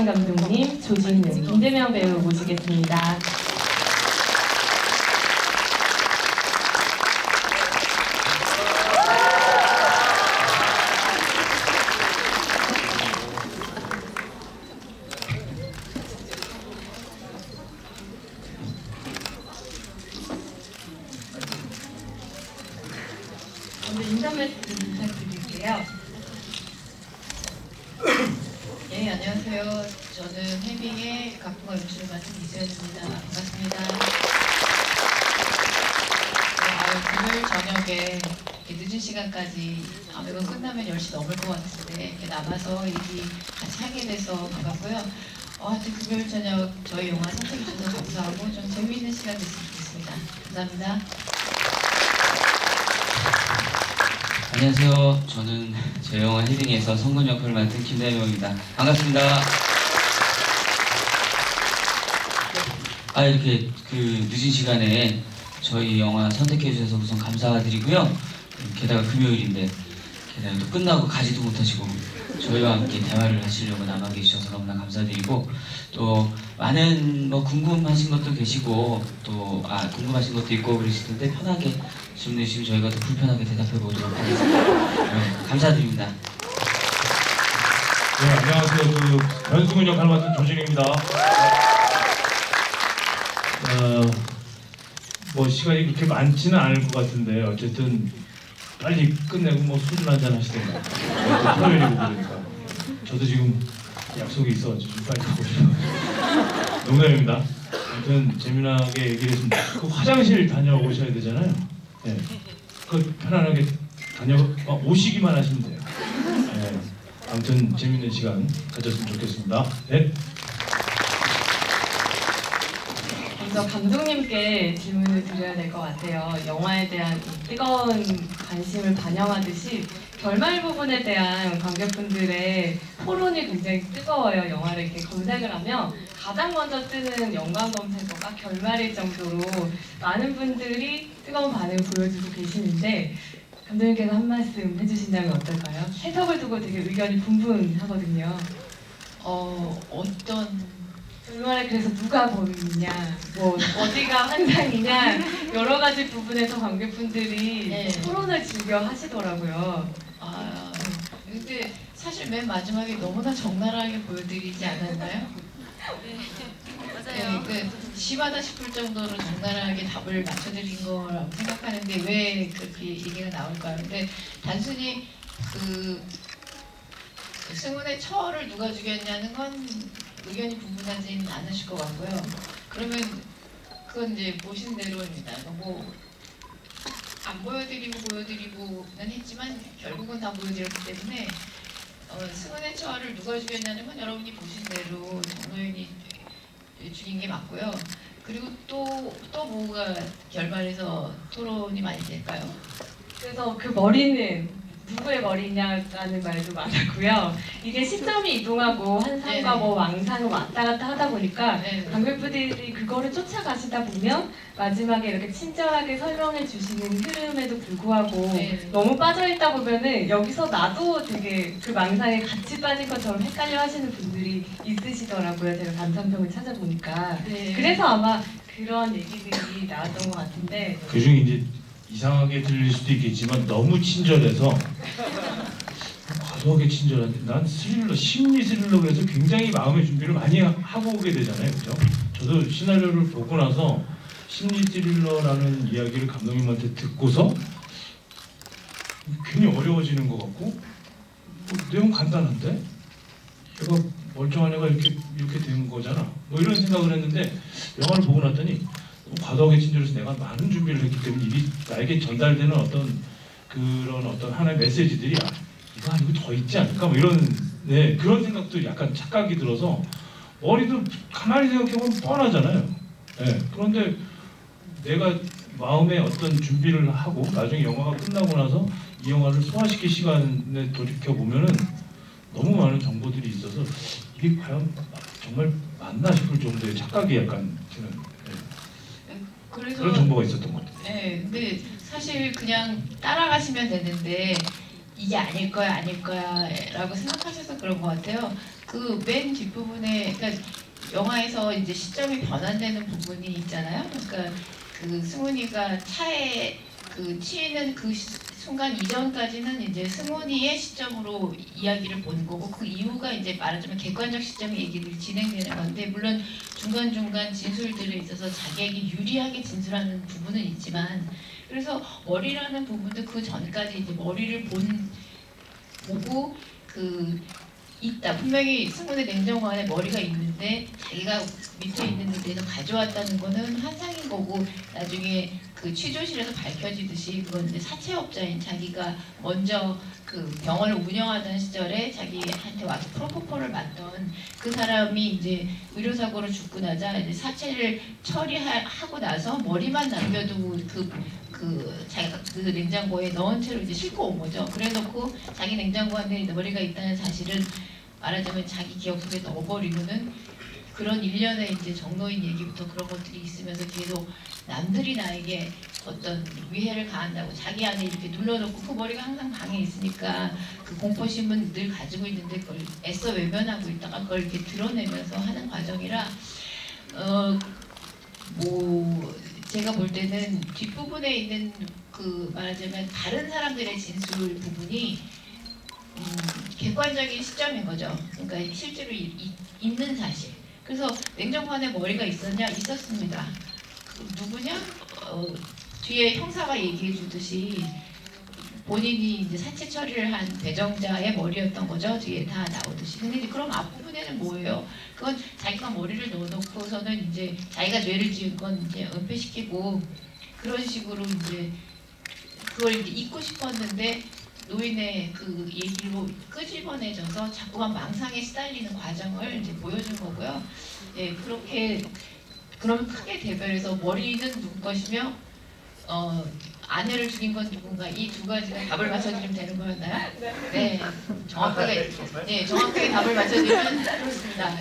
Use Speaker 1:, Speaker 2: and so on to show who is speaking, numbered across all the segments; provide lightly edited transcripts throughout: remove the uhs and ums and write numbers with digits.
Speaker 1: 감독님, 조진웅, 김대명 배우 모시겠습니다. 먼저 인사 말씀 부탁드릴게요.
Speaker 2: 네, 안녕하세요. 저는 해빙의 각본과 연출을 맡은 이수연입니다. 반갑습니다. 금요일 저녁에 늦은 시간까지 이거 끝나면 10시 넘을 것 같은데 이렇게 남아서 얘기 같이 하게 돼서 반갑고요. 하여튼 금요일 저녁 저희 영화 선택해 주셔서 감사하고 좀 재미있는 시간 됐으면 좋겠습니다. 감사합니다.
Speaker 3: 안녕하세요. 저는 제 영화 헤딩에서 성군 역할을 맡은 김대명입니다. 반갑습니다. 이렇게 늦은 시간에 저희 영화 선택해 주셔서 우선 감사드리고요. 게다가 금요일인데 게다가 또 끝나고 가지도 못하시고 저희와 함께 대화를 하시려고 남아 계셔서 너무나 감사드리고, 또 많은 궁금하신 것도 계시고 또 궁금하신 것도 있고 그러실 텐데 편하게 질문 주시면 저희가 더 불편하게 대답해 보도록 하겠습니다. 감사드립니다.
Speaker 4: 네, 안녕하세요. 변승훈 역할 맡은 조진웅입니다. 시간이 그렇게 많지는 않을 것 같은데 어쨌든 빨리 끝내고 술을 한잔 하시든가. 토요일이고 그러니까. 저도 지금 약속이 있어가지고 좀 빨리 가고 싶어요. 농담입니다. 아무튼 재미나게 얘기를 했습니다. 그 화장실 다녀오셔야 되잖아요. 네. 편안하게 오시기만 하시면 돼요. 네. 아무튼 재밌는 시간 가졌으면 좋겠습니다. 네.
Speaker 1: 먼저 감독님께 질문을 드려야 될 것 같아요. 영화에 대한 뜨거운 관심을 반영하듯이 결말 부분에 대한 관객분들의 토론이 굉장히 뜨거워요. 영화를 이렇게 검색을 하면 가장 먼저 뜨는 연관 검색어가 결말일 정도로 많은 분들이 뜨거운 반응을 보여주고 계시는데, 감독님께서 한 말씀 해주신다면 어떨까요? 해석을 두고 되게 의견이 분분하거든요.
Speaker 2: 어떤
Speaker 1: 결말에 그래서 누가 범인이냐, 어디가 환상이냐, 여러 가지 부분에서 관객분들이
Speaker 2: 네.
Speaker 1: 토론을 즐겨 하시더라고요.
Speaker 2: 근데 사실 맨 마지막에 너무나 적나라하게 보여드리지 않았나요?
Speaker 5: 맞아요.
Speaker 2: 심하다 싶을 정도로 적나라하게 답을 맞춰드린 거라고 생각하는데 왜 그렇게 얘기가 나올까요? 근데 단순히 승훈의 처를 누가 죽였냐는 건 의견이 분분하지는 않으실 것 같고요. 그러면 그건 이제 보신 대로입니다. 안 보여드리고는 했지만 결국은 다 보여드렸기 때문에 승훈의 처를 누가 죽였냐는 건 여러분이 보신 대로 정노현이 죽인 게 맞고요. 그리고 또 뭐가 결말에서 토론이 많이 될까요?
Speaker 1: 그래서 그 머리는 누구의 머리냐라는 말도 많았고요. 이게 시점이 이동하고 환상과
Speaker 2: 네네.
Speaker 1: 왕상을 왔다 갔다 하다 보니까
Speaker 2: 네네.
Speaker 1: 관객분들이 그거를 쫓아가시다 보면 마지막에 이렇게 친절하게 설명해 주시는 흐름에도 불구하고
Speaker 2: 네네.
Speaker 1: 너무 빠져있다 보면은 여기서 나도 되게 그 망상에 같이 빠진 것처럼 헷갈려 하시는 분들이 있으시더라고요. 제가 감상평을 찾아보니까.
Speaker 2: 네.
Speaker 1: 그래서 아마 그런 얘기들이 나왔던 것 같은데,
Speaker 4: 그중에 이제 이상하게 들릴 수도 있겠지만 너무 친절해서 과도하게 친절한데, 난 심리 스릴러 그래서 굉장히 마음의 준비를 많이 하고 오게 되잖아요, 그죠? 저도 시나리오를 보고 나서 심리 스릴러라는 이야기를 감독님한테 듣고서 괜히 어려워지는 것 같고, 내용 간단한데 얘가 멀쩡한 애가 이렇게 된 거잖아, 이런 생각을 했는데 영화를 보고 났더니 과도하게 친절해서 내가 많은 준비를 했기 때문에 이게 나에게 전달되는 어떤 하나의 메시지들이 이거 아니고 더 있지 않을까, 이런 그런 생각도 약간 착각이 들어서, 머리도 가만히 생각해보면 뻔하잖아요. 그런데 내가 마음에 어떤 준비를 하고 나중에 영화가 끝나고 나서 이 영화를 소화시킬 시간에 돌이켜보면은 너무 많은 정보들이 있어서 이게 과연 정말 맞나 싶을 정도의 착각이 약간 드는
Speaker 2: 그래서
Speaker 4: 그런 정보가 있었던 것 같아요.
Speaker 2: 네, 근데 사실 그냥 따라가시면 되는데 이게 아닐 거야 라고 생각하셔서 그런 것 같아요. 그 맨 뒷부분에 그러니까 영화에서 이제 시점이 변환되는 부분이 있잖아요. 그러니까 그 승훈이가 차에 그 치이는 그 순간 이전까지는 이제 승훈이의 시점으로 이야기를 보는 거고 그 이후가 이제 말하자면 객관적 시점의 얘기들이 진행되는 건데 물론 중간중간 진술들에 있어서 자기에게 유리하게 진술하는 부분은 있지만 그래서 머리라는 부분도 그 전까지 이제 머리를 보고 그 있다. 분명히 승훈의 냉장고 안에 머리가 있는데 자기가 밑에 있는 데서 가져왔다는 거는 환상인 거고 나중에 그 취조실에서 밝혀지듯이 그건 이제 사채업자인 자기가 먼저 그 병원을 운영하던 시절에 자기한테 와서 프로포폴을 맞던 그 사람이 이제 의료사고로 죽고 나자 이제 사채를 처리하고 나서 머리만 남겨두고 자기가 그 냉장고에 넣은 채로 이제 싣고 온 거죠. 그래놓고 자기 냉장고 안에 머리가 있다는 사실은 말하자면 자기 기억 속에 넣어버리고는 그런 일련의 이제 정로인 얘기부터 그런 것들이 있으면서 계속 남들이 나에게 어떤 위해를 가한다고 자기 안에 이렇게 눌러놓고 그 머리가 항상 방에 있으니까 그 공포심은 늘 가지고 있는데 그걸 애써 외면하고 있다가 그걸 이렇게 드러내면서 하는 과정이라 뭐 제가 볼 때는 뒷부분에 있는 그 말하자면 다른 사람들의 진술 부분이 객관적인 시점인 거죠. 그러니까 실제로 있는 사실. 그래서 냉장고 안에 머리가 있었냐? 있었습니다. 누구냐? 뒤에 형사가 얘기해 주듯이 본인이 이제 사체 처리를 한 배정자의 머리였던 거죠. 뒤에 다 나오듯이. 근데 이제 그럼 앞부분에는 뭐예요? 그건 자기가 머리를 넣어놓고서는 이제 자기가 죄를 지은 건 이제 은폐시키고 그런 식으로 이제 그걸 이제 잊고 싶었는데 노인의 그 얘기로 끄집어내져서 자꾸만 망상에 시달리는 과정을 이제 보여준 거고요. 예, 그렇게 그러면 크게 대별해서 머리는 누구 것이며 아내를 죽인 건 누군가 이 두 가지가 답을 맞춰드리면 되는 거였나요? 네, 정확하게 정확하게 답을 맞춰드리면 그렇습니다.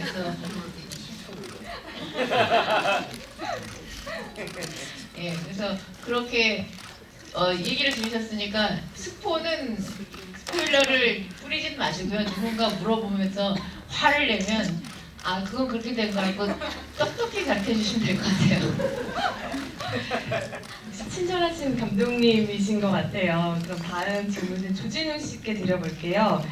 Speaker 2: 그래서 그렇게 얘기를 들으셨으니까 스포일러를 뿌리진 마시고요. 누군가 물어보면서 화를 내면 그건 그렇게 된 거라고 똑똑히 가르쳐 주시면 될 것 같아요.
Speaker 1: 친절하신 감독님이신 것 같아요. 그럼 다음 질문은 조진웅 씨께 드려볼게요.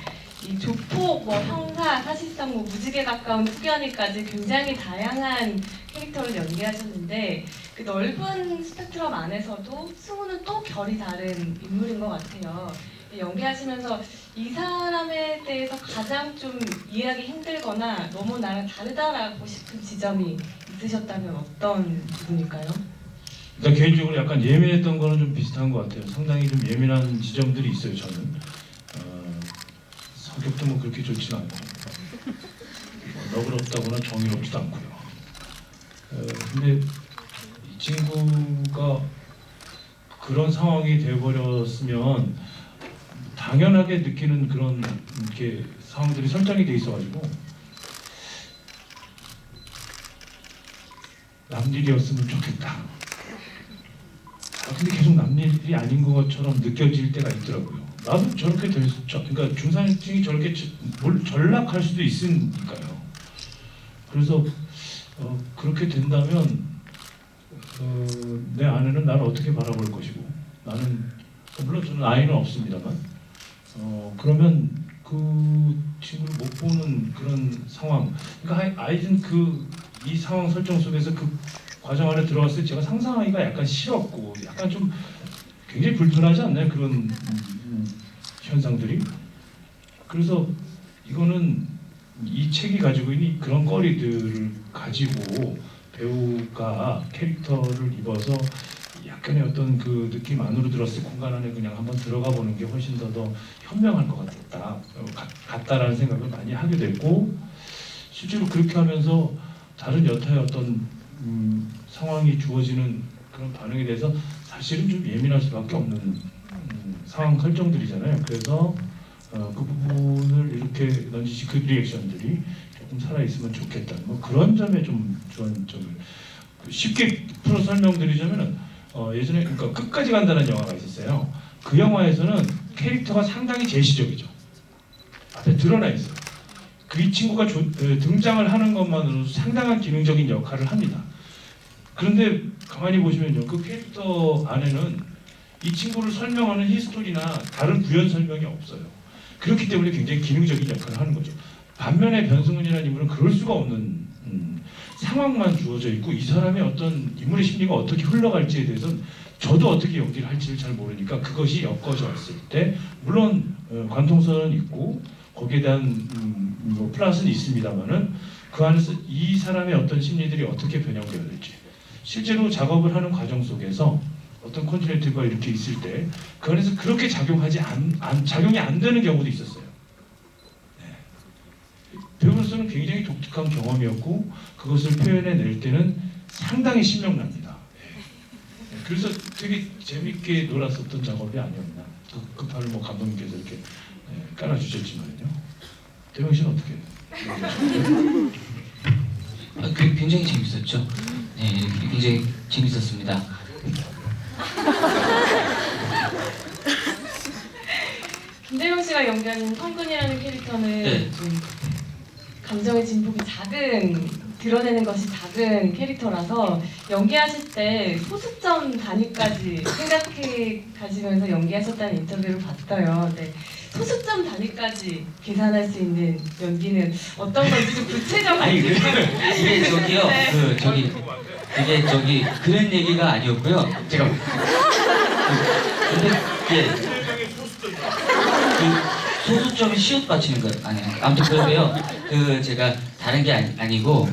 Speaker 1: 이 조폭, 형사, 사실상 무직에 가까운 후견이까지 굉장히 다양한 캐릭터를 연기하셨는데 그 넓은 스펙트럼 안에서도 승우는 또 결이 다른 인물인 것 같아요. 연기하시면서 이 사람에 대해서 가장 좀 이해하기 힘들거나 너무 나랑 다르다라고 싶은 지점이 있으셨다면 어떤 부분일까요?
Speaker 4: 일단 개인적으로 약간 예민했던 거는 좀 비슷한 것 같아요. 상당히 좀 예민한 지점들이 있어요. 저는 성격도 그렇게 좋지는 않고 너그럽다거나 정의롭지도 않고요. 근데 이 친구가 그런 상황이 되어버렸으면 당연하게 느끼는 그런 이렇게 상황들이 설정이 돼 있어가지고 남일이었으면 좋겠다. 근데 계속 남일이 아닌 것처럼 느껴질 때가 있더라고요. 나도 저렇게 그러니까 중산층이 저렇게 전락할 수도 있으니까요. 그래서 그렇게 된다면 내 아내는 나를 어떻게 바라볼 것이고 나는 물론 저는 아이는 없습니다만 그러면 그 친구를 못 보는 그런 상황. 그러니까 아이는 이 상황 설정 속에서 그 과정 안에 들어갔을 때 제가 상상하기가 약간 싫었고 약간 좀 굉장히 불편하지 않나요? 그런 현상들이. 그래서 이거는 이 책이 가지고 있는 그런 거리들을 가지고 배우가 캐릭터를 입어서 약간의 어떤 그 느낌 안으로 들었을 공간 안에 그냥 한번 들어가 보는 게 훨씬 더 현명할 것 같다라는 생각을 많이 하게 됐고 실제로 그렇게 하면서 다른 여타의 어떤 상황이 주어지는 그런 반응에 대해서 사실은 좀 예민할 수밖에 없는 상황 설정들이잖아요. 그래서 그 부분을 이렇게 넌지시 그 리액션들이 조금 살아있으면 좋겠다. 그런 점에 좀 좋은 점을 쉽게 풀어 설명드리자면은 예전에 그러니까 끝까지 간다는 영화가 있었어요. 그 영화에서는 캐릭터가 상당히 제시적이죠. 앞에 드러나 있어요. 그 친구가 등장을 하는 것만으로도 상당한 기능적인 역할을 합니다. 그런데 가만히 보시면요, 그 캐릭터 안에는 이 친구를 설명하는 히스토리나 다른 부연 설명이 없어요. 그렇기 때문에 굉장히 기능적인 역할을 하는 거죠. 반면에 변승훈이라는 인물은 그럴 수가 없는 상황만 주어져 있고, 이 사람의 어떤 인물의 심리가 어떻게 흘러갈지에 대해서는 저도 어떻게 연기를 할지를 잘 모르니까 그것이 엮어져 왔을 때 물론 관통선은 있고 거기에 대한 뭐 플러스는 있습니다만은 그 안에서 이 사람의 어떤 심리들이 어떻게 변형되어야 될지, 실제로 작업을 하는 과정 속에서 어떤 콘티넨트가 이렇게 있을 때 그 안에서 그렇게 작용이 안 되는 경우도 있었어요. 네. 배우로서는 굉장히 독특한 경험이었고 그것을 표현해낼 때는 상당히 신명납니다. 네. 그래서 되게 재밌게 놀았었던 작업이 아니었나. 그 판을 뭐 감독님께서 이렇게 깔아주셨지만요. 대명 씨는 어떻게 얘기하셨나요?
Speaker 3: 굉장히 재밌었죠. 네, 굉장히 재밌었습니다.
Speaker 1: 김대용 씨가 연기하는 성근이라는 캐릭터는
Speaker 3: 네.
Speaker 1: 좀 감정의 진폭이 드러내는 것이 작은 캐릭터라서 연기하실 때 소수점 단위까지 생각해 가시면서 연기하셨다는 인터뷰를 봤어요. 네. 소수점 단위까지 계산할 수 있는 연기는 어떤 건지 좀 구체적으로.
Speaker 3: 아니 이게 저기요,
Speaker 1: 네.
Speaker 3: 그게 저기 그런 얘기가 아니었고요. 제가 근데 이게 그 소수점이 시옷 받치는 거 아니에요. 아무튼 그런데요. 그 제가 다른 게 아니고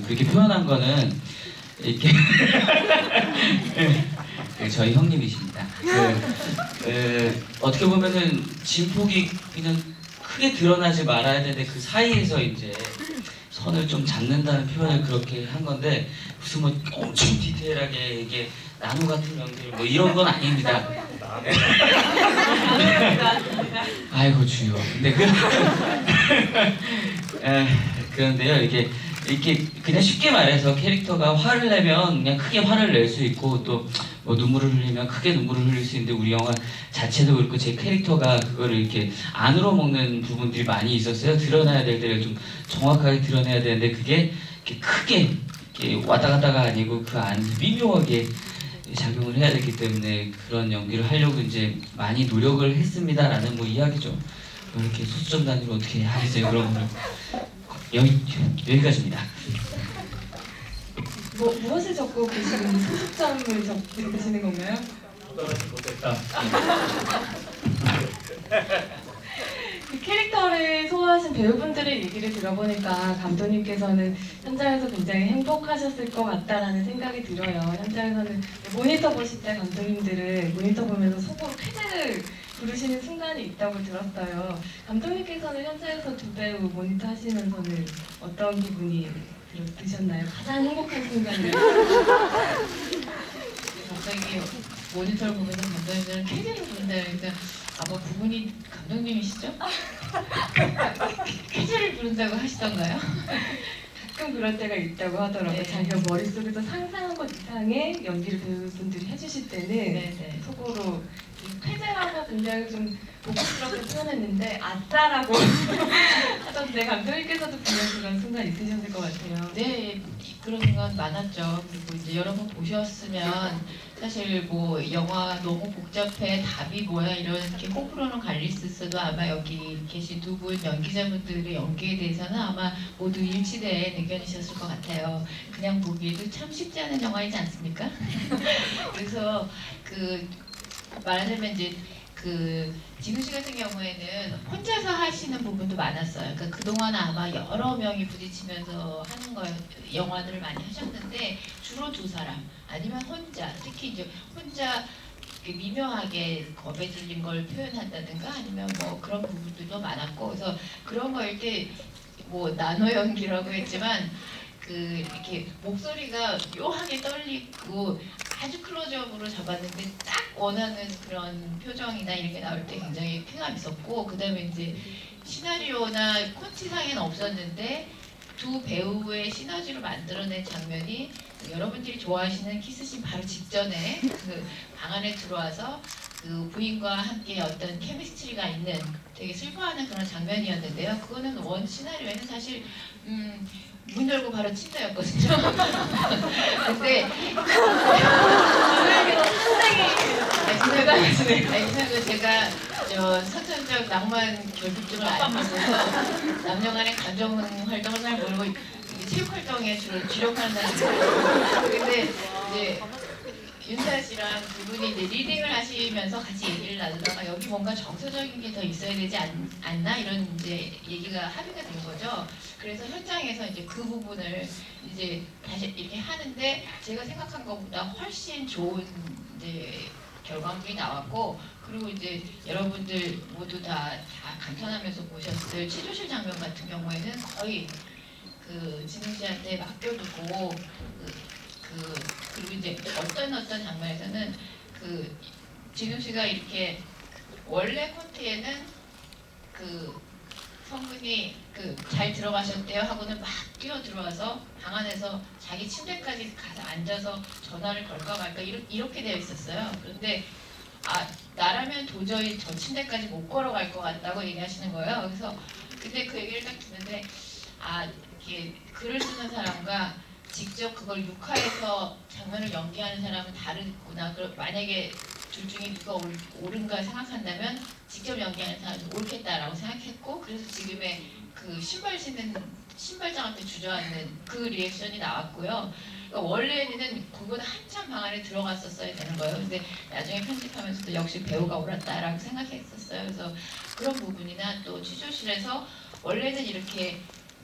Speaker 3: 그렇게 표현한 거는 이렇게 저희 형님이십니다. 어떻게 보면은 진폭이 그냥 크게 드러나지 말아야 되는데 그 사이에서 이제 선을 좀 잡는다는 표현을 그렇게 한 건데 무슨 뭐 엄청 디테일하게 이게 나무 같은 연기를 뭐 이런 건 아닙니다. 아이고 주여. 근데 그런데요, 이렇게 그냥 쉽게 말해서 캐릭터가 화를 내면 그냥 크게 화를 낼 수 있고 또 뭐 눈물을 흘리면 크게 눈물을 흘릴 수 있는데 우리 영화 자체도 그렇고 제 캐릭터가 그거를 이렇게 안으로 먹는 부분들이 많이 있었어요. 드러나야 될 때를 좀 정확하게 드러내야 되는데 그게 이렇게 크게 이렇게 왔다 갔다가 아니고 그 안에서 미묘하게 작용을 해야 되기 때문에 그런 연기를 하려고 이제 많이 노력을 했습니다라는 뭐 이야기죠. 뭐 이렇게 소수점 단위로 어떻게 하겠어요 그런 거를. 여기까지입니다.
Speaker 1: 무엇을 적고 계시는 소수점을 적고 계시는 건가요?
Speaker 4: 못했다.
Speaker 1: 그 캐릭터를 소화하신 배우분들의 얘기를 들어보니까 감독님께서는 현장에서 굉장히 행복하셨을 것 같다라는 생각이 들어요. 현장에서는 모니터 보실 때 감독님들은 모니터 보면서 속으로 쾌재를 부르시는 순간이 있다고 들었어요. 감독님께서는 현장에서 두 배우 모니터 하시면서는 어떤 기분이 드셨나요? 가장 행복한 순간이요?
Speaker 2: 갑자기 모니터를 보면서 감독님들은 쾌재를 부른다 그러니까 아마 그분이 감독님이시죠? 쾌재를 부른다고 하시던가요?
Speaker 1: 가끔 그럴 때가 있다고 하더라고요.
Speaker 2: 네.
Speaker 1: 자기가 머릿속에서 상상한 것 이상의 연기를 배우분들이 해주실 때는
Speaker 2: 네네.
Speaker 1: 속으로 쾌재라고 굉장히 좀 복잡스럽게 표현했는데 아따라고 하던데 감독님께서도 분명 그런 순간 있으셨을 것 같아요.
Speaker 2: 네, 그런 순간 많았죠. 그리고 이제 여러분 보셨으면 사실 뭐 영화 너무 복잡해 답이 뭐야 이렇게 호불호는 갈릴 수 있어도 아마 여기 계신 두 분 연기자분들의 연기에 대해서는 아마 모두 일치된 의견이셨을 것 같아요. 그냥 보기에도 참 쉽지 않은 영화이지 않습니까? 그래서 말하자면 이제 진우 씨 같은 경우에는 혼자서 하시는 부분도 많았어요. 그러니까 그동안 아마 여러 명이 부딪히면서 하는 영화들을 많이 하셨는데 주로 두 사람 아니면 혼자, 특히 이제 혼자 미묘하게 겁에 질린 걸 표현한다든가 아니면 뭐 그런 부분들도 많았고 그래서 그런 거일 때 뭐 나노 연기라고 했지만 이렇게 목소리가 묘하게 떨리고 아주 클로즈업으로 잡았는데 딱 원하는 그런 표정이나 이런 게 나올 때 굉장히 쾌감 있었고 그 다음에 이제 시나리오나 콘티상에는 없었는데 두 배우의 시너지로 만들어낸 장면이 여러분들이 좋아하시는 키스씬 바로 직전에 그 방 안에 들어와서 그 부인과 함께 어떤 케미스트리가 있는 되게 슬퍼하는 그런 장면이었는데요. 그거는 원 시나리오에는 사실 문 열고 바로 침대였거든요. 근데 제가 저 선천적 낭만 결핍증을 앓고 있어서 남녀 간의 감정 활동을 잘 모르고 이 체육 활동에 주로 주력하는 사람이에요. 근데 이제 윤사 씨랑 두 분이 이제 리딩을 하시면서 같이 얘기를 나누다가 여기 뭔가 정서적인 게 더 있어야 되지 않나 이런 이제 얘기가 합의가 된 거죠. 그래서 현장에서 이제 그 부분을 이제 다시 이렇게 하는데 제가 생각한 것보다 훨씬 좋은 이제 결과물이 나왔고, 그리고 이제 여러분들 모두 다 감탄하면서 보셨을 치조실 장면 같은 경우에는 거의 그 진웅 씨한테 맡겨두고 그리고 이제 어떤 장면에서는 그 진웅 씨가 이렇게 원래 콘티에는 그 성분이 그 잘 들어가셨대요 하고는 막 뛰어 들어와서 방 안에서 자기 침대까지 가서 앉아서 전화를 걸까 말까 이렇게 되어 있었어요. 그런데 나라면 도저히 저 침대까지 못 걸어갈 것 같다고 얘기하시는 거예요. 그래서 근데 그 얘기를 딱 듣는데 이렇게 글을 쓰는 사람과 직접 그걸 육화해서 장면을 연기하는 사람은 다르구나. 만약에 둘 중에 누가 옳은가 생각한다면 직접 연기하는 사람이 옳겠다라고 생각했고, 그래서 지금의 그 신발 신는 신발장한테 주저앉는 그 리액션이 나왔고요. 그러니까 원래는 그건 한참 방 안에 들어갔었어야 되는 거예요. 근데 나중에 편집하면서도 역시 배우가 옳았다라고 생각했었어요. 그래서 그런 부분이나 또 취조실에서 원래는 이렇게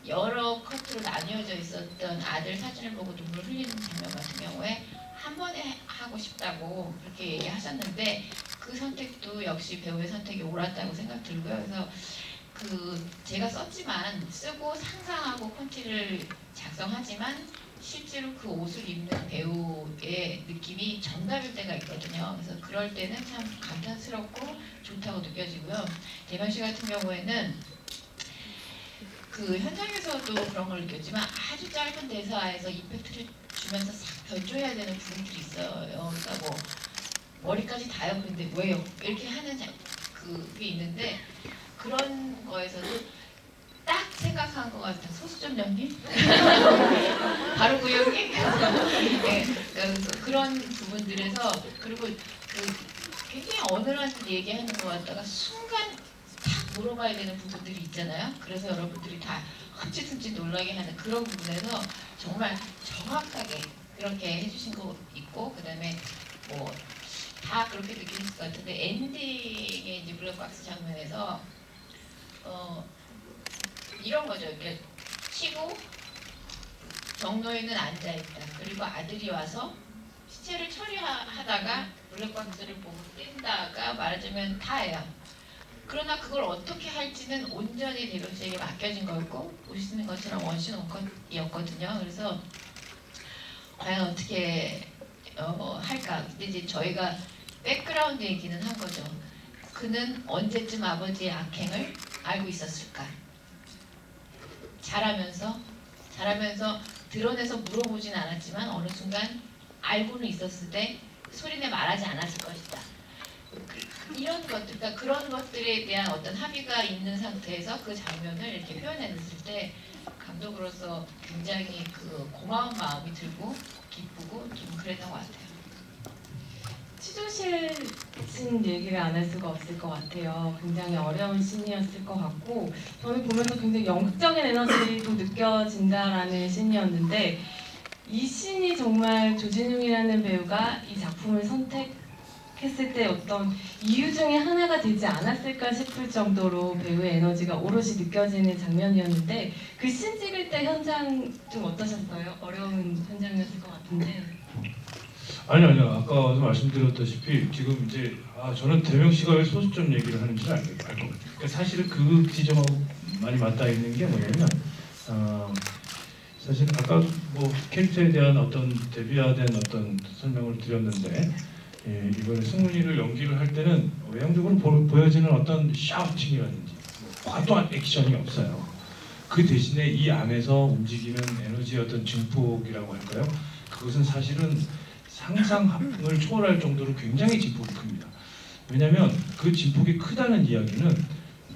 Speaker 2: 여러 커트로 나뉘어져 있었던 아들 사진을 보고 눈물 흘리는 장면 같은 경우에 한 번에 하고 싶다고 그렇게 얘기하셨는데, 그 선택도 역시 배우의 선택이 옳았다고 생각 들고요. 그래서 제가 썼지만 쓰고 상상하고 콘티를 작성하지만 실제로 그 옷을 입는 배우의 느낌이 정답일 때가 있거든요. 그래서 그럴 때는 참 감탄스럽고 좋다고 느껴지고요. 대면 씨 같은 경우에는 그 현장에서도 그런 걸 느꼈지만 아주 짧은 대사에서 이펙트를 주면서 싹 변조해야 되는 부분들이 있어요. 그러니까 뭐 머리까지 다요. 그런데 왜요? 이렇게 하는 그게 있는데, 그런 거에서도 딱 생각한 것 같은 소수점 연기? 바로 그 연기? 네, 그런 부분들에서, 그리고 굉장히 어눌한 얘기하는 것 같다가 순간 탁 물어봐야 되는 부분들이 있잖아요. 그래서 여러분들이 다 흠칫흠칫 놀라게 하는 그런 부분에서 정말 정확하게 그렇게 해주신 거 있고, 그 다음에 뭐 다 그렇게 느끼실 것 같은데 엔딩의 이제 블랙박스 장면에서 이런 거죠. 이렇게 치고 정로에는 앉아있다. 그리고 아들이 와서 시체를 처리하다가 블랙박스를 보고 뛴다가 말하자면 다예요. 그러나 그걸 어떻게 할지는 온전히 대변 씨에게 맡겨진 거였고, 보시는 것처럼 원신 원컷이었거든요. 그래서 과연 어떻게 할까. 근데 이제 저희가 백그라운드 얘기는 한 거죠. 그는 언제쯤 아버지의 악행을 알고 있었을까. 자라면서 드러내서 물어보진 않았지만 어느 순간 알고는 있었을 때 소리내 말하지 않았을 것이다. 이런 것들, 그러니까 그런 것들에 대한 어떤 합의가 있는 상태에서 그 장면을 이렇게 표현해냈을 때 감독으로서 굉장히 그 고마운 마음이 들고 기쁘고 좀 그랬던 것 같아요.
Speaker 1: 치조실 씬 얘기를 안 할 수가 없을 것 같아요. 굉장히 어려운 씬이었을 것 같고, 저는 보면서 굉장히 영적인 에너지도 느껴진다라는 씬이었는데, 이 씬이 정말 조진웅이라는 배우가 이 작품을 선택했을 때 어떤 이유 중에 하나가 되지 않았을까 싶을 정도로 배우의 에너지가 오롯이 느껴지는 장면이었는데, 그 씬 찍을 때 현장 좀 어떠셨어요? 어려운 현장이었을 것 같은데.
Speaker 4: 아니요. 아까도 말씀드렸다시피 지금 이제 저는 대명 씨가 왜 소수점 얘기를 하는지 알 것 같아요. 그러니까 사실은 그 지점하고 많이 맞닿아 있는 게 뭐냐면 사실 아까 뭐 캐릭터에 대한 어떤 대비화된 어떤 설명을 드렸는데, 이번에 승훈이를 연기를 할 때는 외형적으로 보여지는 어떤 샤우팅이라든지 과도한 액션이 없어요. 그 대신에 이 안에서 움직이는 에너지의 어떤 증폭이라고 할까요? 그것은 사실은 상상을 초월할 정도로 굉장히 증폭이 큽니다. 왜냐하면 그 진폭이 크다는 이야기는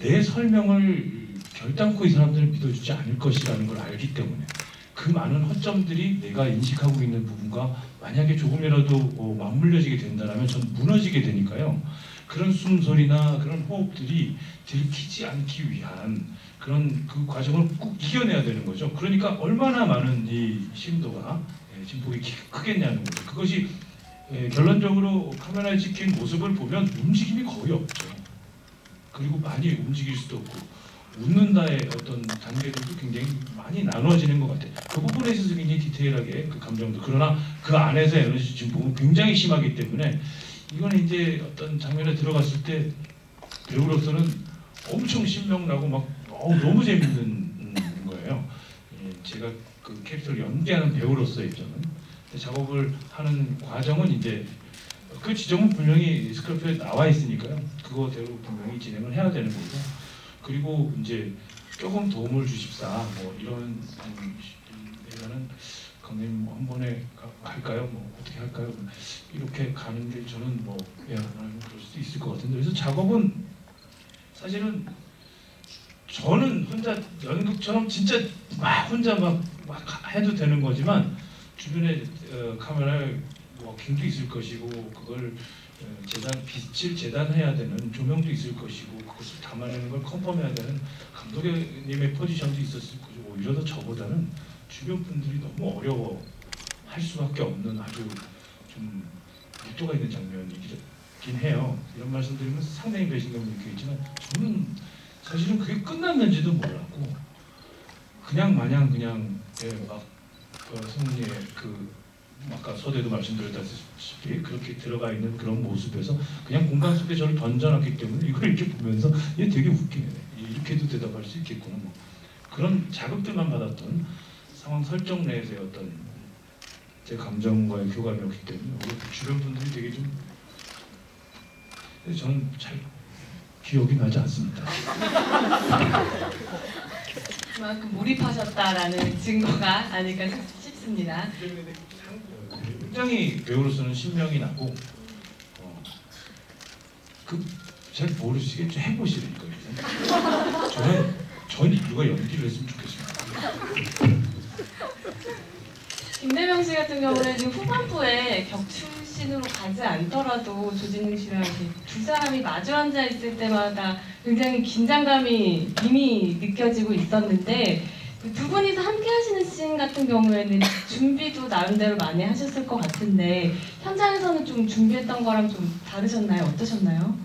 Speaker 4: 내 설명을 결단코 이 사람들은 믿어주지 않을 것이라는 걸 알기 때문에 그 많은 허점들이 내가 인식하고 있는 부분과 만약에 조금이라도 맞물려지게 된다면 전 무너지게 되니까요. 그런 숨소리나 그런 호흡들이 들키지 않기 위한 그런 그 과정을 꼭 이겨내야 되는 거죠. 그러니까 얼마나 많은 이 심도가 진폭이 크겠냐는 거죠. 그것이 결론적으로 카메라에 찍힌 모습을 보면 움직임이 거의 없죠. 그리고 많이 움직일 수도 없고 웃는다의 어떤 단계들도 굉장히 많이 나눠지는 것 같아요. 그 부분에 있어서 굉장히 디테일하게 그 감정도 그러나 그 안에서 에너지 진폭은 굉장히 심하기 때문에 이거는 이제 어떤 장면에 들어갔을 때 배우로서는 엄청 신명나고 막 너무 재밌는 거예요. 제가 그 캐릭터를 연기하는 배우로서의 입장은 작업을 하는 과정은 이제 그 지점은 분명히 스크립트에 나와 있으니까요. 그거대로 분명히 진행을 해야 되는 거고 그리고 이제 조금 도움을 주십사 뭐 이런 얘기는 강님 뭐 한 번에 할까요? 뭐 어떻게 할까요? 이렇게 가는 게 저는 뭐 그럴 수도 있을 것 같은데 그래서 작업은 사실은 저는 혼자 연극처럼 진짜 막 혼자 막 해도 되는 거지만 주변에 카메라에 워킹도 있을 것이고 그걸 빛을 재단해야 되는 조명도 있을 것이고 그것을 담아내는 걸 컨펌해야 되는 감독님의 포지션도 있었을 거고 오히려 더 저보다는 주변 분들이 너무 어려워할 수밖에 없는 아주 좀 밀도가 있는 장면이긴 해요. 이런 말씀드리면 상당히 배신감을 느끼겠지만 저는 사실은 그게 끝났는지도 몰랐고 그냥 마냥 그냥 막 성훈이의 그 아까 서대도 말씀드렸다시피 그렇게 들어가 있는 그런 모습에서 그냥 공간 속에 저를 던져놨기 때문에 이걸 이렇게 보면서 얘 되게 웃기네 이렇게도 대답할 수 있겠구나 뭐 그런 자극들만 받았던 상황 설정 내에서의 어떤 제 감정과의 교감이었기 때문에 주변 분들이 되게 좀 저는 잘 기억이 나지 않습니다.
Speaker 1: 그만큼 몰입하셨다라는 증거가 아닐까 싶습니다.
Speaker 4: 굉장히 배우로서는 신명이 나고 잘 모르시겠죠? 해보시니까 저는 이거 연기를 했으면 좋겠습니다.
Speaker 1: 김대명 씨 같은 경우는 지금 후반부에 격추신으로 가지 않더라도 조진웅 씨랑 이렇게 두 사람이 마주 앉아 있을 때마다 굉장히 긴장감이 이미 느껴지고 있었는데 두 분이서 함께 하시는 씬 같은 경우에는 준비도 나름대로 많이 하셨을 것 같은데 현장에서는 좀 준비했던 거랑 좀 다르셨나요? 어떠셨나요?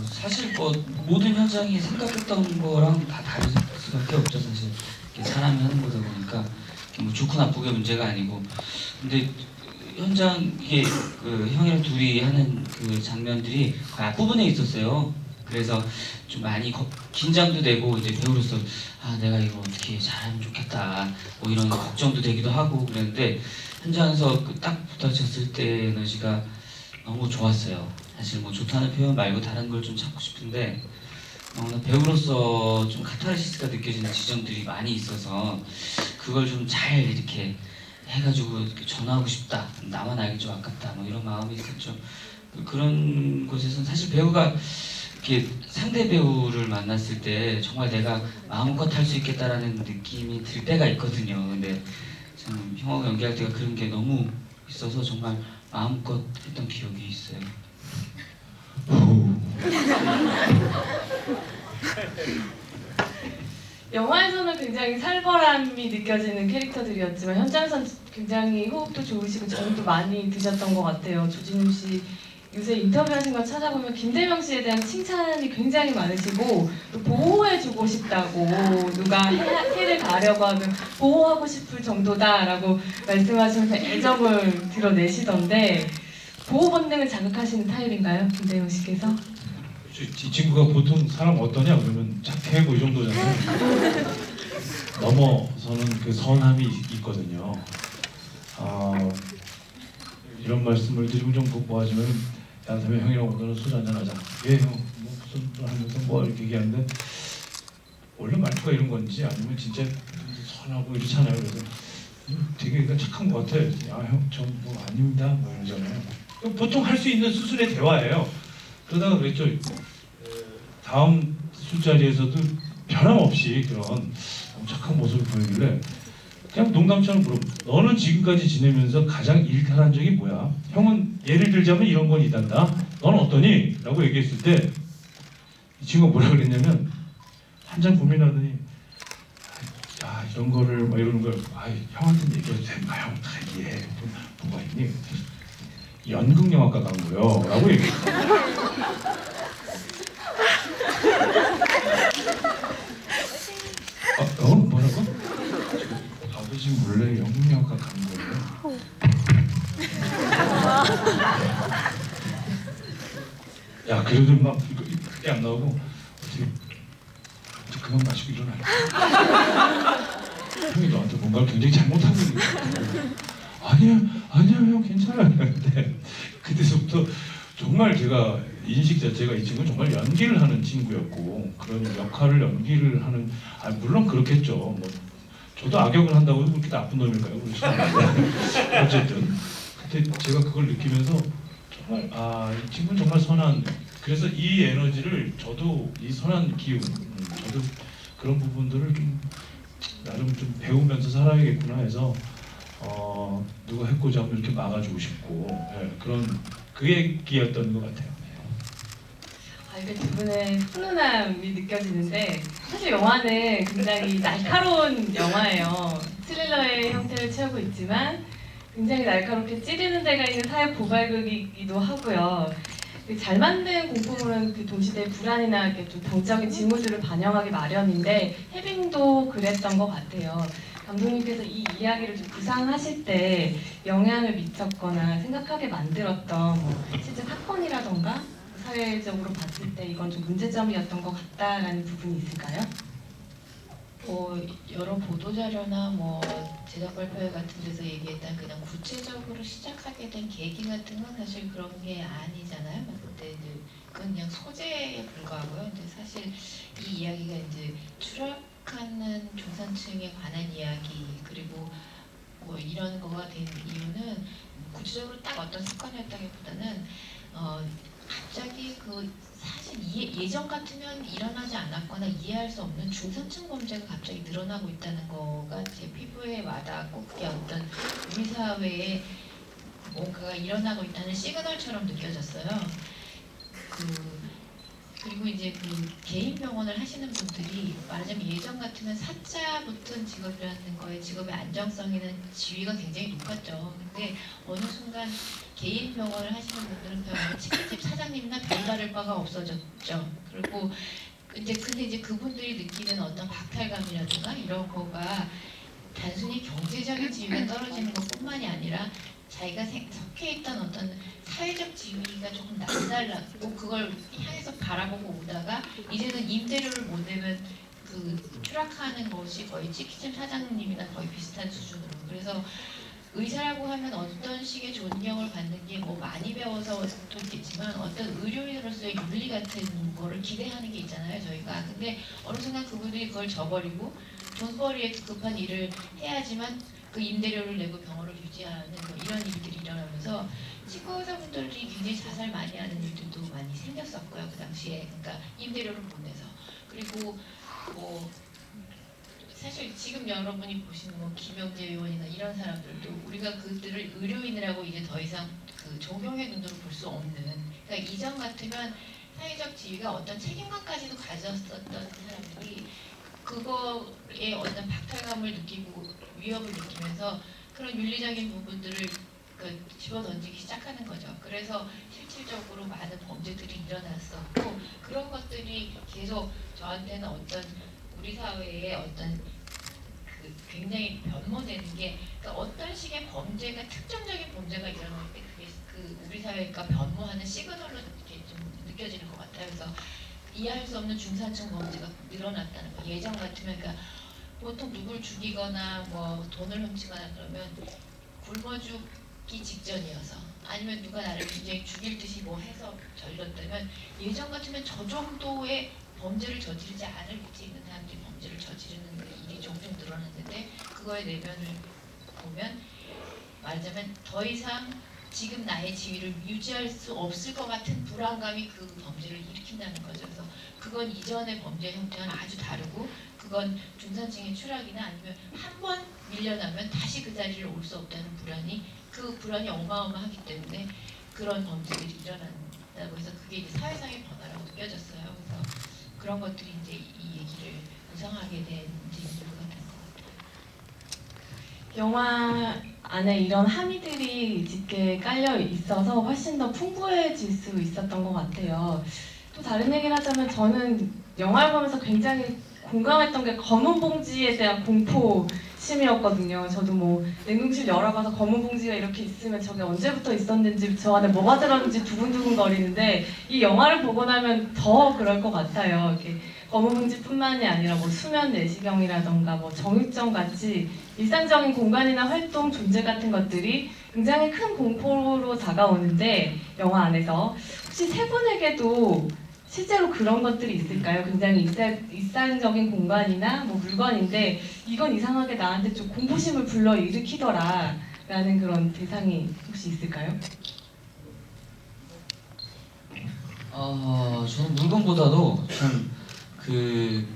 Speaker 3: 사실 뭐 모든 현장이 생각했던 거랑 다 다를 수밖에 없죠. 사실 이렇게 사람이 하는 거다 보니까 뭐 좋고 나쁘게 문제가 아니고 근데 현장 이게 그 형이랑 둘이 하는 그 장면들이 거의 앞부분에 있었어요. 그래서 좀 많이 긴장도 되고 이제 배우로서 내가 이거 어떻게 잘하면 좋겠다 뭐 이런 걱정도 되기도 하고 그랬는데 현장에서 딱 붙어졌을 때 에너지가 너무 좋았어요. 사실 뭐 좋다는 표현 말고 다른 걸 좀 찾고 싶은데 배우로서 좀 카타르시스가 느껴지는 지점들이 많이 있어서 그걸 좀 잘 이렇게 해가지고 이렇게 전하고 싶다. 나만 알기 좀 아깝다. 뭐 이런 마음이 있었죠. 그런 곳에서는 사실 배우가 이렇게 상대 배우를 만났을 때 정말 내가 마음껏 할 수 있겠다라는 느낌이 들 때가 있거든요. 근데 저는 형하고 연기할 때가 그런 게 너무 있어서 정말 마음껏 했던 기억이 있어요.
Speaker 1: 영화에서는 굉장히 살벌함이 느껴지는 캐릭터들이었지만 현장에서는 굉장히 호흡도 좋으시고 정도 많이 드셨던 것 같아요. 조진웅 씨 요새 인터뷰하신 거 찾아보면 김대명 씨에 대한 칭찬이 굉장히 많으시고 또 보호해주고 싶다고 누가 해를 가려고 하면 보호하고 싶을 정도다라고 말씀하시면서 애정을 드러내시던데 보호 본능을 자극하시는 타입인가요? 김대명 씨께서?
Speaker 4: 이 친구가 보통 사람 어떠냐 그러면 착해 뭐 이 정도잖아요. 넘어서는 그 선함이 있거든요. 이런 말씀을 드리고 좀 뭐하지만 야, 다음에 형이랑 오늘은 술 한잔 하자. 예, 형. 뭐 무슨 술 하면서 뭐 이렇게 얘기하는데 원래 말투가 이런 건지 아니면 진짜 선하고 이렇잖아요. 그래서 되게 착한 것 같아요. 아, 형, 저 뭐 아닙니다. 뭐 이러잖아요. 보통 할 수 있는 수순의 대화예요. 그러다가 그랬죠. 다음 술자리에서도 변함없이 그런 착한 모습을 보이길래 그냥 농담처럼 물어. 너는 지금까지 지내면서 가장 일탈한 적이 뭐야? 형은 예를 들자면 이런 건 있단다. 넌 어떠니? 라고 얘기했을 때 이 친구가 뭐라 그랬냐면 한참 고민하더니 야 이런 거를 막 이러는 걸 형한테는 얘기해도 된가? 형 다 이해해. 뭐가 있니? 연극영화과 간 거요 라고 얘기했어요. 뭐라고? 아버지 몰래 연극영화과 간 거예요? 야 그래도 막 그게 안 나오고 어떻게 그만 마시고 일어나. 형이 너한테 뭔가를 굉장히 잘못하고 있는 거야. 아니야 형 괜찮아요. 근데 그때서부터 정말 제가 인식 자체가 이 친구는 정말 연기를 하는 친구였고 그런 역할을 연기를 하는 물론 그렇겠죠. 뭐 저도 악역을 한다고 해도 그렇게 나쁜 놈일까요? 그렇지 않은데 어쨌든 그때 제가 그걸 느끼면서 정말 이 친구는 정말 선한. 그래서 이 에너지를 저도 이 선한 기운 저도 그런 부분들을 좀 나름 좀 배우면서 살아야겠구나 해서 누가 해코지 하면 이렇게 막아주고 싶고 그런 그 얘기였던 것 같아요.
Speaker 1: 이게 두 분의 훈훈함이 느껴지는데 사실 영화는 굉장히 날카로운 영화예요. 스릴러의 형태를 취하고 있지만 굉장히 날카롭게 찌르는 데가 있는 사회 고발극이기도 하고요. 잘 만든 공포물은 그 동시대의 불안이나 이렇게 좀 동적인 징후들을 반영하기 마련인데 해빙도 그랬던 것 같아요. 감독님께서 이 이야기를 좀 구상하실 때 영향을 미쳤거나 생각하게 만들었던 실제 사건이라던가 사회적으로 봤을 때 이건 좀 문제점이었던 것 같다라는 부분이 있을까요?
Speaker 2: 여러 보도자료나 제작 발표회 같은 데서 얘기했던 그냥 구체적으로 시작하게 된 계기 같은 건 사실 그런 게 아니잖아요. 그때 이제 그건 그냥 소재에 불과하고요. 근데 사실 이 이야기가 이제 추락하는 중산층에 관한 이야기 그리고 이런 거가 된 이유는 구체적으로 딱 어떤 사건이었다기보다는 갑자기 사실 예전 같으면 일어나지 않았거나 이해할 수 없는 중산층 범죄가 갑자기 늘어나고 있다는 거가 제 피부에 와닿고 그게 어떤 우리 사회에 뭔가가 일어나고 있다는 시그널처럼 느껴졌어요. 그리고 이제 개인 병원을 하시는 분들이 말하자면 예전 같으면 사자 붙은 직업이라는 거에 직업의 안정성에는 지위가 굉장히 높았죠. 근데 어느 순간 개인 병원을 하시는 분들은 그냥 치킨집 사장님이나 별다를 바가 없어졌죠. 그리고 근데 이제 그분들이 느끼는 어떤 박탈감이라든가 이런 거가 단순히 경제적인 지위가 떨어지는 것뿐만이 아니라 자기가 속해 있던 어떤 사회적 지위가 조금 남달랐고 그걸 향해서 바라보고 오다가 이제는 임대료를 못 내면 추락하는 것이 거의 치킨집 사장님이나 거의 비슷한 수준으로. 그래서 의사라고 하면 어떤 식의 존경을 받는 게 많이 배워서도 있겠지만 어떤 의료인으로서의 윤리 같은 거를 기대하는 게 있잖아요 저희가. 근데 어느 순간 그분들이 그걸 저버리고 돈벌이에 급한 일을 해야지만 그 임대료를 내고 병원을 유지하는 이런 일들이 일어나면서 치과의사분들이 굉장히 자살 많이 하는 일들도 많이 생겼었고요 그 당시에. 그러니까 임대료를 못 내서. 그리고 사실 지금 여러분이 보시는 김영재 의원이나 이런 사람들도 우리가 그들을 의료인이라고 이제 더 이상 존경의 눈으로 볼 수 없는. 그러니까 이전 같으면 사회적 지위가 어떤 책임감까지도 가졌었던 사람들이 그거에 어떤 박탈감을 느끼고 위협을 느끼면서 그런 윤리적인 부분들을 집어던지기 시작하는 거죠. 그래서 실질적으로 많은 범죄들이 일어났었고 그런 것들이 계속 저한테는 어떤 우리 사회의 어떤 굉장히 변모되는 게 어떤 식의 범죄가 특정적인 범죄가 일어날 때 그게 우리 사회가 변모하는 시그널로 이렇게 좀 느껴지는 것 같아요. 그래서 이해할 수 없는 중산층 범죄가 늘어났다는 거. 예전 같으면 보통 누굴 죽이거나 돈을 훔치거나 그러면 굶어 죽기 직전이어서 아니면 누가 나를 굉장히 죽일 듯이 해서 저질렀다면 예전 같으면 저 정도의 범죄를 저지르지 않을 위치에 있는 사람들이 범죄를 저지르는 일이 종종 늘어났는데 그거의 내면을 보면 말하자면 더 이상 지금 나의 지위를 유지할 수 없을 것 같은 불안감이 그 범죄를 일으킨다는 거죠. 그래서 그건 이전의 범죄 형태와는 아주 다르고 그건 중산층의 추락이나 아니면 한 번 밀려나면 다시 그 자리를 올 수 없다는 불안이 그 불안이 어마어마하기 때문에 그런 범죄들이 일어난다고 해서 그게 이제 사회상의 변화라고 느껴졌어요. 그래서 그런 것들이 이제 이 얘기를 구성하게 된 이제 이유가 된 것 같아요.
Speaker 1: 영화 안에 이런 함의들이 짙게 깔려 있어서 훨씬 더 풍부해질 수 있었던 것 같아요. 또 다른 얘기를 하자면 저는 영화를 보면서 굉장히 공감했던 게 검은 봉지에 대한 공포심이었거든요. 저도 뭐 냉동실 열어봐서 검은 봉지가 이렇게 있으면 저게 언제부터 있었는지 저 안에 뭐가 들었는지 두근두근 거리는데 이 영화를 보고 나면 더 그럴 것 같아요. 이렇게 검은 봉지뿐만이 아니라 뭐 수면 내시경이라던가 뭐 정육점 같이 일상적인 공간이나 활동, 존재 같은 것들이 굉장히 큰 공포로 다가오는데 영화 안에서 혹시 세 분에게도 실제로 그런 것들이 있을까요? 굉장히 일상적인 공간이나 뭐 물건인데 이건 이상하게 나한테 좀 공포심을 불러일으키더라 라는 그런 대상이 혹시 있을까요?
Speaker 3: 저는 물건보다도 참 그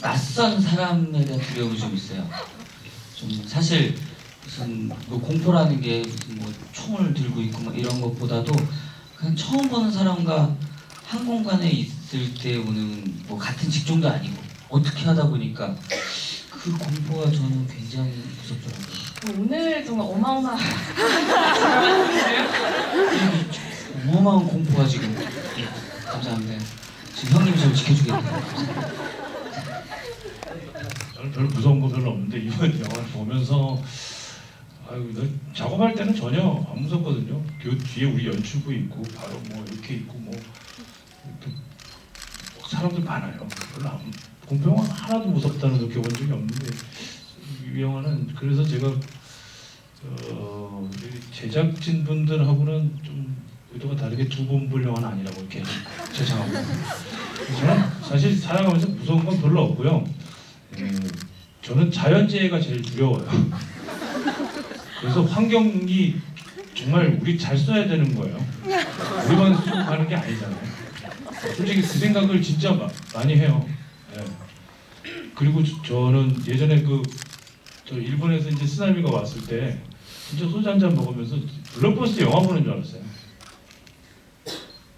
Speaker 3: 낯선 사람에 대한 두려움이 좀 있어요. 좀 사실 무슨 뭐 공포라는 게 무슨 뭐 총을 들고 있고 뭐 이런 것보다도 그냥 처음 보는 사람과 한 공간에 있을 때 오는 뭐 같은 직종도 아니고 어떻게 하다 보니까 그 공포가 저는 굉장히 무섭더라고요.
Speaker 1: 오늘 정말 어마어마한
Speaker 3: 어마어마한 공포가 지금. 예, 감사합니다. 지금 형님이 좀 지켜주겠네요.
Speaker 4: 저는 별로 무서운 거 별로 없는데 이번 영화를 보면서 작업할 때는 전혀 안 무섭거든요. 그 뒤에 우리 연출부 있고 바로 뭐 이렇게 있고 뭐 이렇게 사람들 많아요. 별로 공포 영화 하나도 무섭다는 느껴본 적이 없는데 이 영화는 그래서 제가 제작진 분들하고는 좀 의도가 다르게 두 번 볼 영화는 아니라고 이렇게 제청하고 저는 사실 살아가면서 무서운 건 별로 없고요. 저는 자연재해가 제일 두려워요. 그래서 환경이 정말 우리 잘 써야 되는 거예요. 우리만 쓰고 가는 게 아니잖아요. 솔직히 그 생각을 진짜 많이 해요. 예. 그리고 저는 예전에 저 일본에서 이제 쓰나미가 왔을 때 진짜 소주 한잔 먹으면서 블록버스터 영화 보는 줄 알았어요.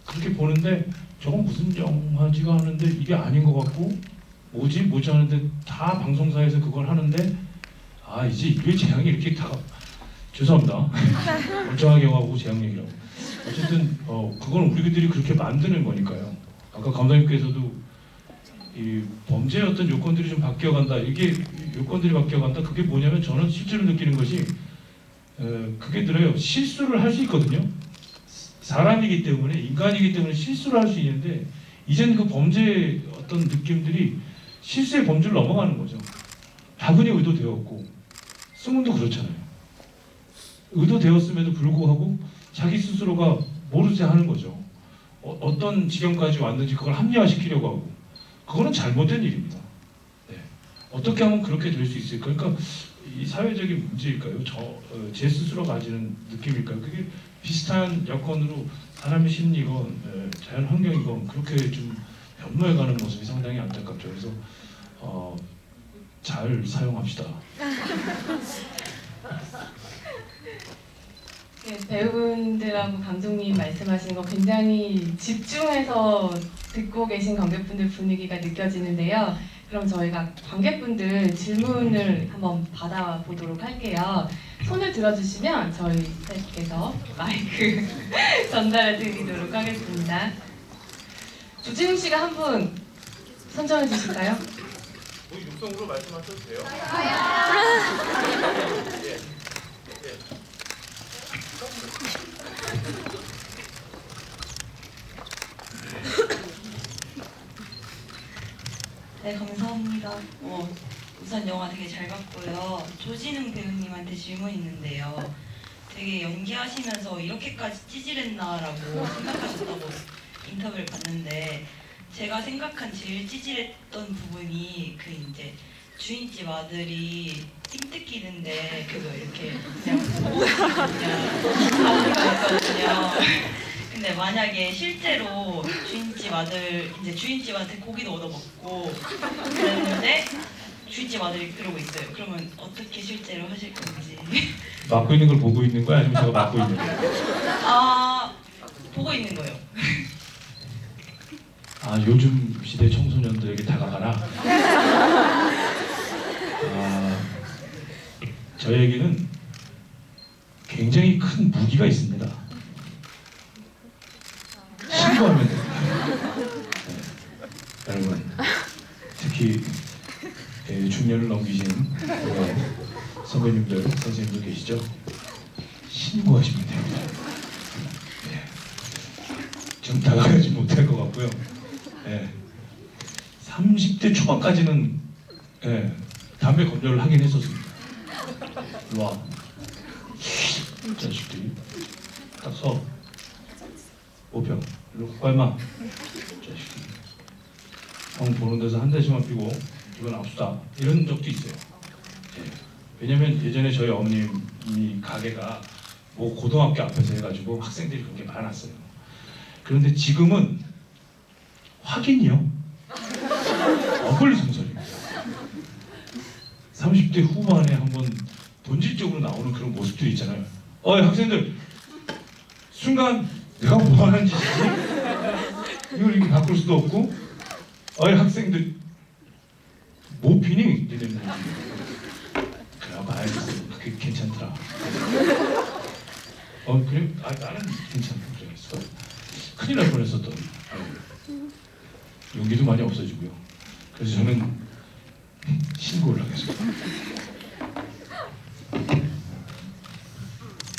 Speaker 4: 그렇게 보는데 저건 무슨 영화지가 하는데 이게 아닌 것 같고 뭐지 하는데 다 방송사에서 그걸 하는데 이제 인류의 재앙이 이렇게 죄송합니다. 멀쩡하게 영화보고 재앙 얘기라고. 어쨌든 그건 우리들이 그렇게 만드는 거니까요. 아까 감독님께서도 이 범죄의 어떤 요건들이 좀 바뀌어간다. 이게 요건들이 바뀌어간다. 그게 뭐냐면 저는 실제로 느끼는 것이 그게 들어요. 실수를 할 수 있거든요. 사람이기 때문에 인간이기 때문에 실수를 할 수 있는데 이젠 그 범죄의 어떤 느낌들이 실수의 범주를 넘어가는 거죠. 다분히 의도되었고 승훈도 그렇잖아요. 의도되었음에도 불구하고 자기 스스로가 모르지 하는 거죠. 어떤 지경까지 왔는지 그걸 합리화시키려고 하고 그거는 잘못된 일입니다. 네. 어떻게 하면 그렇게 될 수 있을까? 그러니까 이 사회적인 문제일까요? 제 스스로 가지는 느낌일까요? 그게 비슷한 여건으로 사람의 심리건 자연 환경이건 그렇게 좀 변모해가는 모습이 상당히 안타깝죠. 그래서 잘 사용합시다.
Speaker 1: 네, 배우분들하고 감독님 말씀하신 거 굉장히 집중해서 듣고 계신 관객분들 분위기가 느껴지는데요. 그럼 저희가 관객분들 질문을 한번 받아보도록 할게요. 손을 들어주시면 저희 스태프께서 마이크 전달해 드리도록 하겠습니다. 조진웅 씨가 한 분 선정해 주실까요?
Speaker 4: 육성으로 말씀하셔도 돼요.
Speaker 5: 네, 감사합니다. 우선 영화 되게 잘 봤고요. 조진웅 배우님한테 질문 있는데요. 되게 연기하시면서 이렇게까지 찌질했나라고 생각하셨다고 인터뷰를 봤는데 제가 생각한 제일 찌질했던 부분이 이제 주인집 아들이 띵 뜯기는데 그거 이렇게 그냥 보고 있거든요. 아버지가 있거든요. 근데 만약에 실제로 주인집 아들 이제 주인집한테 고기도 얻어먹고 그랬는데 주인집 아들이 그러고 있어요. 그러면 어떻게 실제로 하실 건지.
Speaker 4: 맡고 있는 걸 보고 있는 거야? 아니면 제가 맡고 있는 거야?
Speaker 5: 아 보고 있는 거예요.
Speaker 4: 아, 요즘 시대 청소년들에게 다가가라. 아, 저에게는 굉장히 큰 무기가 있습니다. 신고하면 됩니다. 네. 여러분, 특히 중년을 넘기신 선배님들, 선생님들 계시죠? 신고하시면 됩니다. 네. 좀 다가가지 못할 것 같고요. 예. 30대 초반까지는 예, 담배 검열을 하긴 했었습니다. 일로 와. 이 자식들이. 딱 서. 오평. 일로 갖고 와, 임마. 자식들이. 형 보는 데서 한 대씩만 피고 이건 압수다. 이런 적도 있어요. 예. 왜냐면 예전에 저희 어머님이 가게가 뭐 고등학교 앞에서 해가지고 학생들이 그렇게 많았어요. 그런데 지금은 확인이요? 어불성설입니다. 30대 후반에 한번 본질적으로 나오는 그런 모습들이 있잖아요. 학생들 순간 내가 뭐 하는 짓이지? 이걸 이렇게 바꿀 수도 없고 학생들 뭐 피니? 이러는 거지. 그래 봐야겠어. 그게 괜찮더라. 그래? 나는 괜찮다. 그랬어. 큰일 날 뻔했었던. 용기도 많이 없어지고요. 그래서 저는 신고를 하겠습니다.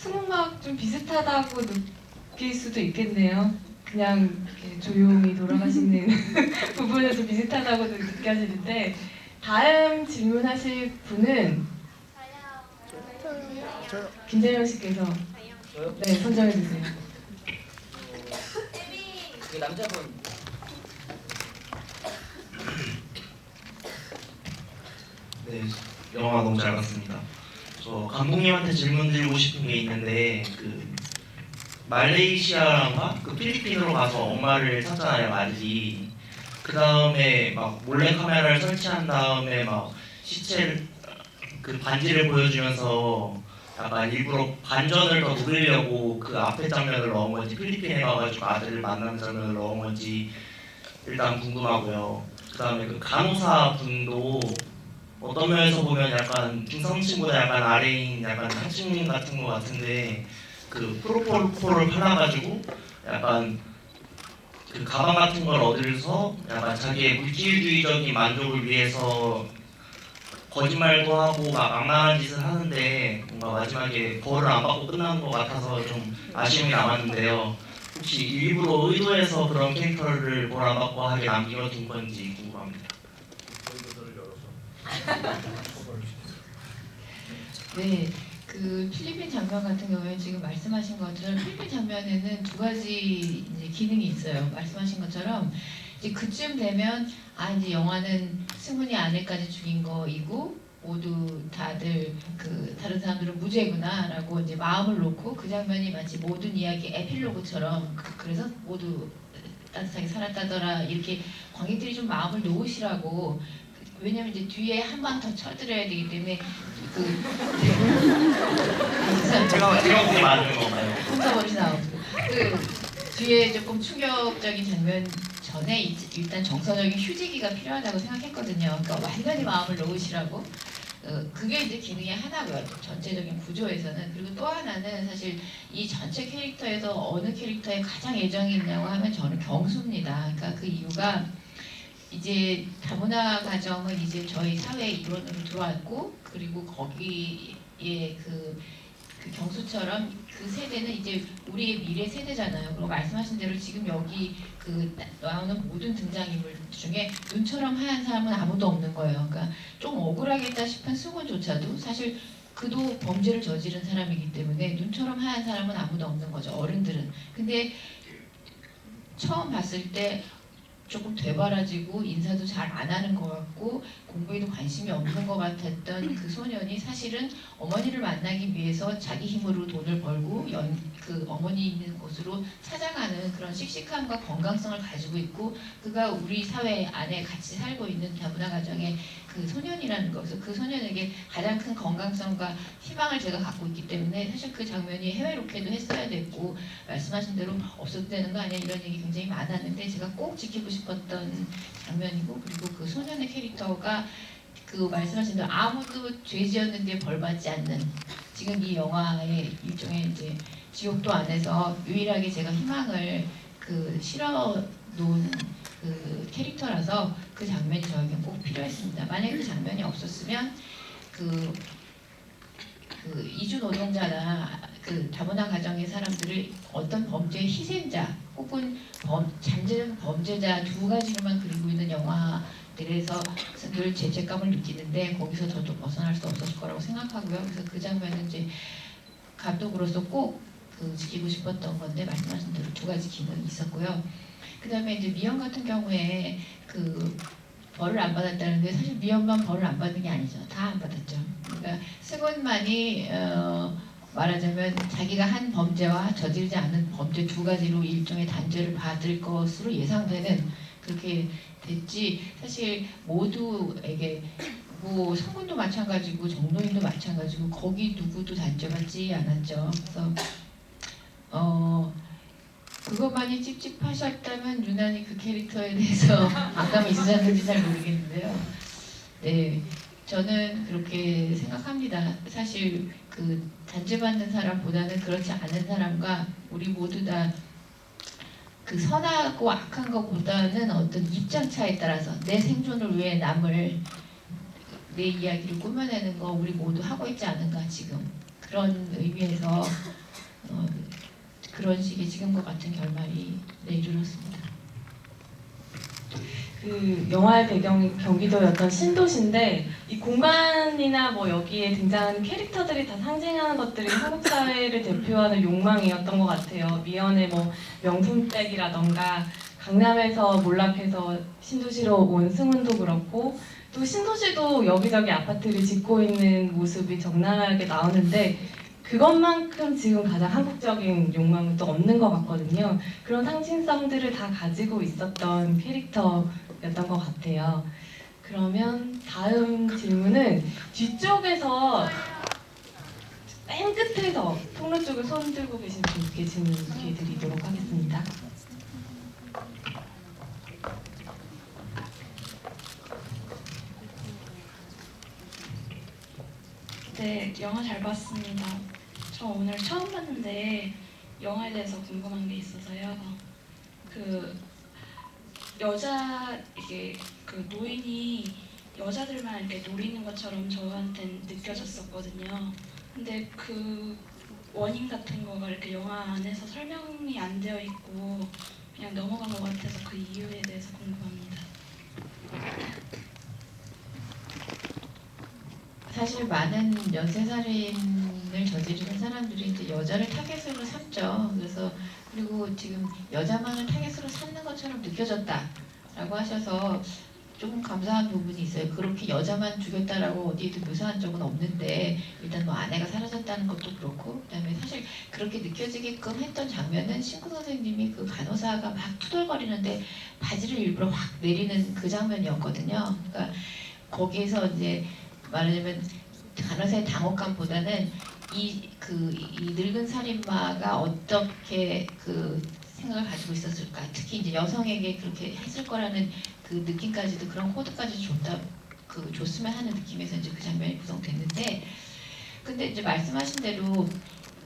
Speaker 1: 승막 좀 비슷하다고 느낄 수도 있겠네요. 그냥 이렇게 조용히 돌아가시는 부분은 좀 비슷하다고도 느껴지는데 다음 질문하실 분은 김재명 씨께서 네 선정해 주세요.
Speaker 3: 그 남자분.
Speaker 6: 네, 영화 너무 잘 봤습니다. 저 감독님한테 질문 드리고 싶은 게 있는데 말레이시아랑가 그 필리핀으로 가서 엄마를 찾잖아요, 아들이. 그 다음에 막 몰래 카메라를 설치한 다음에 막 시체를 그 반지를 보여주면서 약간 일부러 반전을 더 누리려고 그 앞에 장면을 넣은 건지 필리핀에 가가지고 아들을 만나는 장면을 넣은 건지 일단 궁금하고요. 그 다음에 그 간호사 분도 어떤 면에서 보면 약간 중성층보다 약간 아래인 약간 하층민 같은 것 같은데 그 프로폴을 팔아가지고 약간 그 가방 같은 걸 얻으면서 약간 자기의 물질주의적인 만족을 위해서 거짓말도 하고 막 악랄한 짓을 하는데 뭔가 마지막에 벌을 안 받고 끝나는 것 같아서 좀 아쉬움이 남았는데요. 혹시 일부러 의도해서 그런 캐릭터를 벌 안 받고 하게 남겨둔 건지 궁금합니다.
Speaker 2: 네, 그 필리핀 장면 같은 경우에 지금 말씀하신 것처럼 필리핀 장면에는 두 가지 이제 기능이 있어요. 말씀하신 것처럼 이제 그쯤 되면 이제 영화는 승훈이 아내까지 죽인 거이고 모두 다들 그 다른 사람들은 무죄구나라고 이제 마음을 놓고 그 장면이 마치 모든 이야기 에필로그처럼 그래서 모두 따뜻하게 살았다더라 이렇게 관객들이 좀 마음을 놓으시라고. 왜냐면 이제 뒤에 한 방 더 쳐드려야 되기 때문에
Speaker 6: 제가 보기 맞는 건가요?
Speaker 2: 혼자버리 나오고 그 뒤에 조금 충격적인 장면 전에 일단 정서적인 휴지기가 필요하다고 생각했거든요. 그러니까 완전히 마음을 놓으시라고. 그게 이제 기능의 하나고요. 전체적인 구조에서는. 그리고 또 하나는 사실 이 전체 캐릭터에서 어느 캐릭터에 가장 애정이 있냐고 하면 저는 경수입니다. 그러니까 그 이유가 이제 다문화 가정은 이제 저희 사회의 일원으로 들어왔고 그리고 거기에 그 경수처럼 그 세대는 이제 우리의 미래 세대잖아요. 그리고 말씀하신 대로 지금 여기 그 나오는 모든 등장인물 중에 눈처럼 하얀 사람은 아무도 없는 거예요. 그러니까 좀 억울하겠다 싶은 승훈조차도 사실 그도 범죄를 저지른 사람이기 때문에 눈처럼 하얀 사람은 아무도 없는 거죠. 어른들은. 근데 처음 봤을 때 조금 되바라지고 인사도 잘 안 하는 것 같고 공부에도 관심이 없는 것 같았던 그 소년이 사실은 어머니를 만나기 위해서 자기 힘으로 돈을 벌고 그 어머니 있는 곳으로 찾아가는 그런 씩씩함과 건강성을 가지고 있고 그가 우리 사회 안에 같이 살고 있는 다문화 가정의 그 소년이라는 거. 그래서 그 소년에게 가장 큰 건강성과 희망을 제가 갖고 있기 때문에 사실 그 장면이 해외 로케도 했어야 됐고 말씀하신 대로 없어도 되는 거 아니야 이런 얘기 굉장히 많았는데 제가 꼭 지키고 싶었던 장면이고 그리고 그 소년의 캐릭터가 그 말씀하신 대로 아무도 죄 지었는데 벌 받지 않는 지금 이 영화의 일종의 이제 지옥도 안에서 유일하게 제가 희망을 그 실어 놓은 그 캐릭터라서 그 장면이 저에겐 꼭 필요했습니다. 만약에 그 장면이 없었으면 그 이주 노동자나 그 다문화 가정의 사람들을 어떤 범죄의 희생자 혹은 잠재적 범죄자 두 가지로만 그리고 있는 영화들에서 늘 죄책감을 느끼는데 거기서 저도 벗어날 수 없었을 거라고 생각하고요. 그래서 그 장면은 이제 감독으로서 꼭 그 지키고 싶었던 건데 말씀하신 대로 두 가지 기능이 있었고요. 그 다음에 이제 미연 같은 경우에 그 벌을 안 받았다는데 사실 미연만 벌을 안 받은 게 아니죠. 다 안 받았죠. 그러니까 승훈만이 말하자면 자기가 한 범죄와 저지르지 않은 범죄 두 가지로 일종의 단죄를 받을 것으로 예상되는 그렇게 됐지 사실 모두에게 뭐 성군도 마찬가지고 정노인도 마찬가지고 거기 누구도 단죄받지 않았죠. 그래서 그것만이 찝찝하셨다면 유난히 그 캐릭터에 대해서 반감이 있으셨는지 잘 모르겠는데요. 네, 저는 그렇게 생각합니다. 사실 그 단죄받는 사람보다는 그렇지 않은 사람과 우리 모두 다 그 선하고 악한 것보다는 어떤 입장 차에 따라서 내 생존을 위해 남을 내 이야기를 꾸며내는 거 우리 모두 하고 있지 않은가 지금 그런 의미에서 그런 식의 지금과 같은 결말이 내이르렀습니다.
Speaker 1: 그 영화의 배경이 경기도였던 신도시인데 이 공간이나 뭐 여기에 등장하는 캐릭터들이 다 상징하는 것들이 한국 사회를 대표하는 욕망이었던 것 같아요. 미연의 뭐 명품백이라던가 강남에서 몰락해서 신도시로 온 승훈도 그렇고 또 신도시도 여기저기 아파트를 짓고 있는 모습이 적나라하게 나오는데 그것만큼 지금 가장 한국적인 욕망은 또 없는 것 같거든요. 그런 상징성들을 다 가지고 있었던 캐릭터였던 것 같아요. 그러면 다음 질문은 뒤쪽에서 맨 끝에서 통로 쪽에 손 들고 계신 분께 질문 기회 드리도록 하겠습니다.
Speaker 7: 네, 영화 잘 봤습니다. 저 오늘 처음 봤는데 영화에 대해서 궁금한 게 있어서요. 그 이게 그 노인이 여자들만 이렇게 노리는 것처럼 저한테는 느껴졌었거든요. 근데 그 원인 같은 거가 이렇게 영화 안에서 설명이 안 되어 있고 그냥 넘어간 것 같아서 그 이유에 대해서 궁금합니다.
Speaker 2: 사실 많은 연쇄살인을 저지르는 사람들이 이제 여자를 타겟으로 삼죠. 그래서 그리고 지금 여자만을 타겟으로 삼는 것처럼 느껴졌다라고 하셔서 조금 감사한 부분이 있어요. 그렇게 여자만 죽였다라고 어디에도 묘사한 적은 없는데 일단 뭐 아내가 사라졌다는 것도 그렇고 그다음에 사실 그렇게 느껴지게끔 했던 장면은 신구 선생님이 그 간호사가 막 투덜거리는데 바지를 일부러 확 내리는 그 장면이었거든요. 그러니까 거기에서 이제 말하자면 간호사의 당혹감보다는 이 늙은 살인마가 어떻게 그 생각을 가지고 있었을까 특히 이제 여성에게 그렇게 했을 거라는 그 느낌까지도 그런 코드까지 줬으면 하는 느낌에서 이제 그 장면이 구성됐는데 근데 이제 말씀하신 대로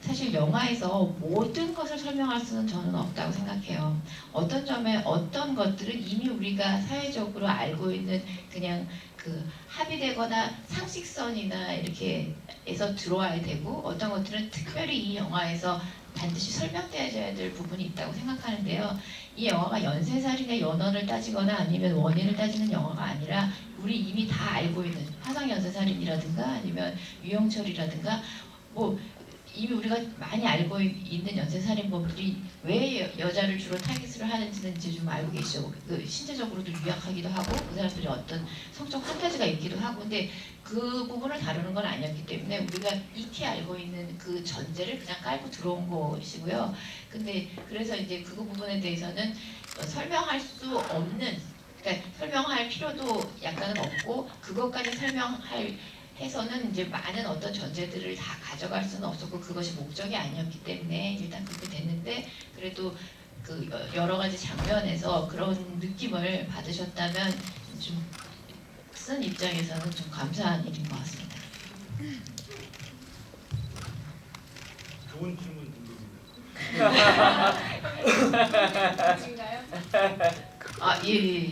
Speaker 2: 사실 영화에서 모든 것을 설명할 수는 저는 없다고 생각해요. 어떤 점에 어떤 것들은 이미 우리가 사회적으로 알고 있는 그냥 그 합의되거나 상식선이나 이렇게 해서 들어와야 되고 어떤 것들은 특별히 이 영화에서 반드시 설명되어야 될 부분이 있다고 생각하는데요. 이 영화가 연쇄살인의 연원을 따지거나 아니면 원인을 따지는 영화가 아니라 우리 이미 다 알고 있는 화상 연쇄살인이라든가 아니면 유영철이라든가 뭐 이미 우리가 많이 알고 있는 연쇄살인범들이 왜 여자를 주로 타깃으로 하는지는 이제 좀 알고 계시죠. 그 신체적으로도 유약하기도 하고 그 사람들이 어떤 성적 판타지가 있기도 하고 근데 그 부분을 다루는 건 아니었기 때문에 우리가 익히 알고 있는 그 전제를 그냥 깔고 들어온 것이고요. 근데 그래서 이제 그 부분에 대해서는 설명할 수 없는 그러니까 설명할 필요도 약간은 없고 그것까지 설명할 해서는 이제 많은 어떤 전제들을 다 가져갈 수는 없었고 그것이 목적이 아니었기 때문에 일단 그렇게 됐는데 그래도 그 여러 가지 장면에서 그런 느낌을 받으셨다면 좀 쓴 입장에서는 좀 감사한 일인 것 같습니다.
Speaker 4: 좋은 질문 드립니다.
Speaker 2: 아 예.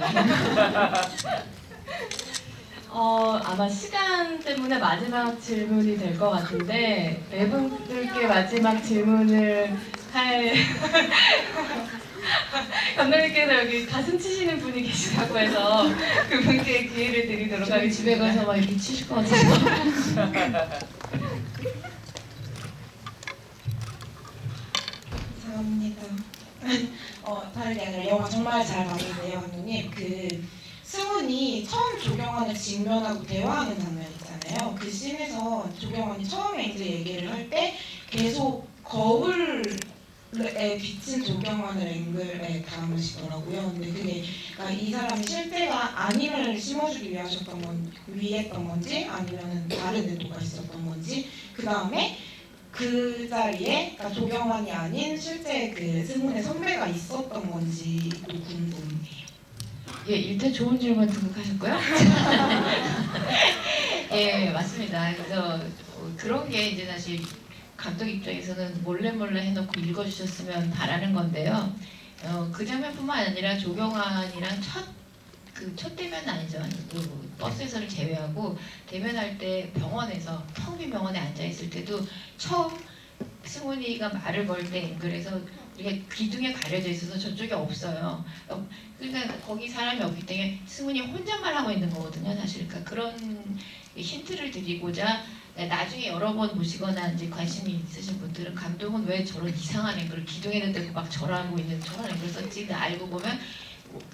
Speaker 1: 아마 시간 때문에 마지막 질문이 될 것 같은데 네 분들께 마지막 질문을 할 감독님께서 여기 가슴 치시는 분이 계시다고 해서 그분께 기회를 드리도록
Speaker 2: 저희
Speaker 1: 하겠습니다.
Speaker 2: 집에 가서 막 이렇게 치실 것 같아서.
Speaker 8: 감사합니다. 다른 게 아니라 영화 정말 잘 봤는데요, 감독님. 그 승훈이 처음 조경환을 직면하고 대화하는 장면 있잖아요. 그 씬에서 조경환이 처음에 이제 얘기를 할 때 계속 거울에 비친 조경환을 앵글에 담으시더라고요. 근데 그게 그러니까 이 사람이 실제가 아님을 심어주기 위했던 건지 아니면 다른 의도가 있었던 건지 그 다음에 그 자리에 그러니까 조경환이 아닌 실제 그 승훈의 선배가 있었던 건지도 궁금해요.
Speaker 2: 예, 일단 좋은 질문 등극하셨고요. 예, 맞습니다. 그래서 그런 게 이제 사실 감독 입장에서는 몰래 해놓고 읽어주셨으면 바라는 건데요. 그 장면뿐만 아니라 조경환이랑 첫 대면은 아니죠. 그 버스에서를 제외하고 대면할 때 병원에서 텅 빈 병원에 앉아 있을 때도 처음 승훈이가 말을 걸 때 앵글에서 이게 기둥에 가려져 있어서 저쪽에 없어요. 그러니까 거기 사람이 없기 때문에 승훈이 혼잣말 하고 있는 거거든요. 사실 그러니까 그런 힌트를 드리고자 나중에 여러 번 보시거나 이제 관심이 있으신 분들은 감독은 왜 저런 이상한 앵글을 기둥에다 대고 막 절하고 있는 저런 앵글 썼지? 근데 알고 보면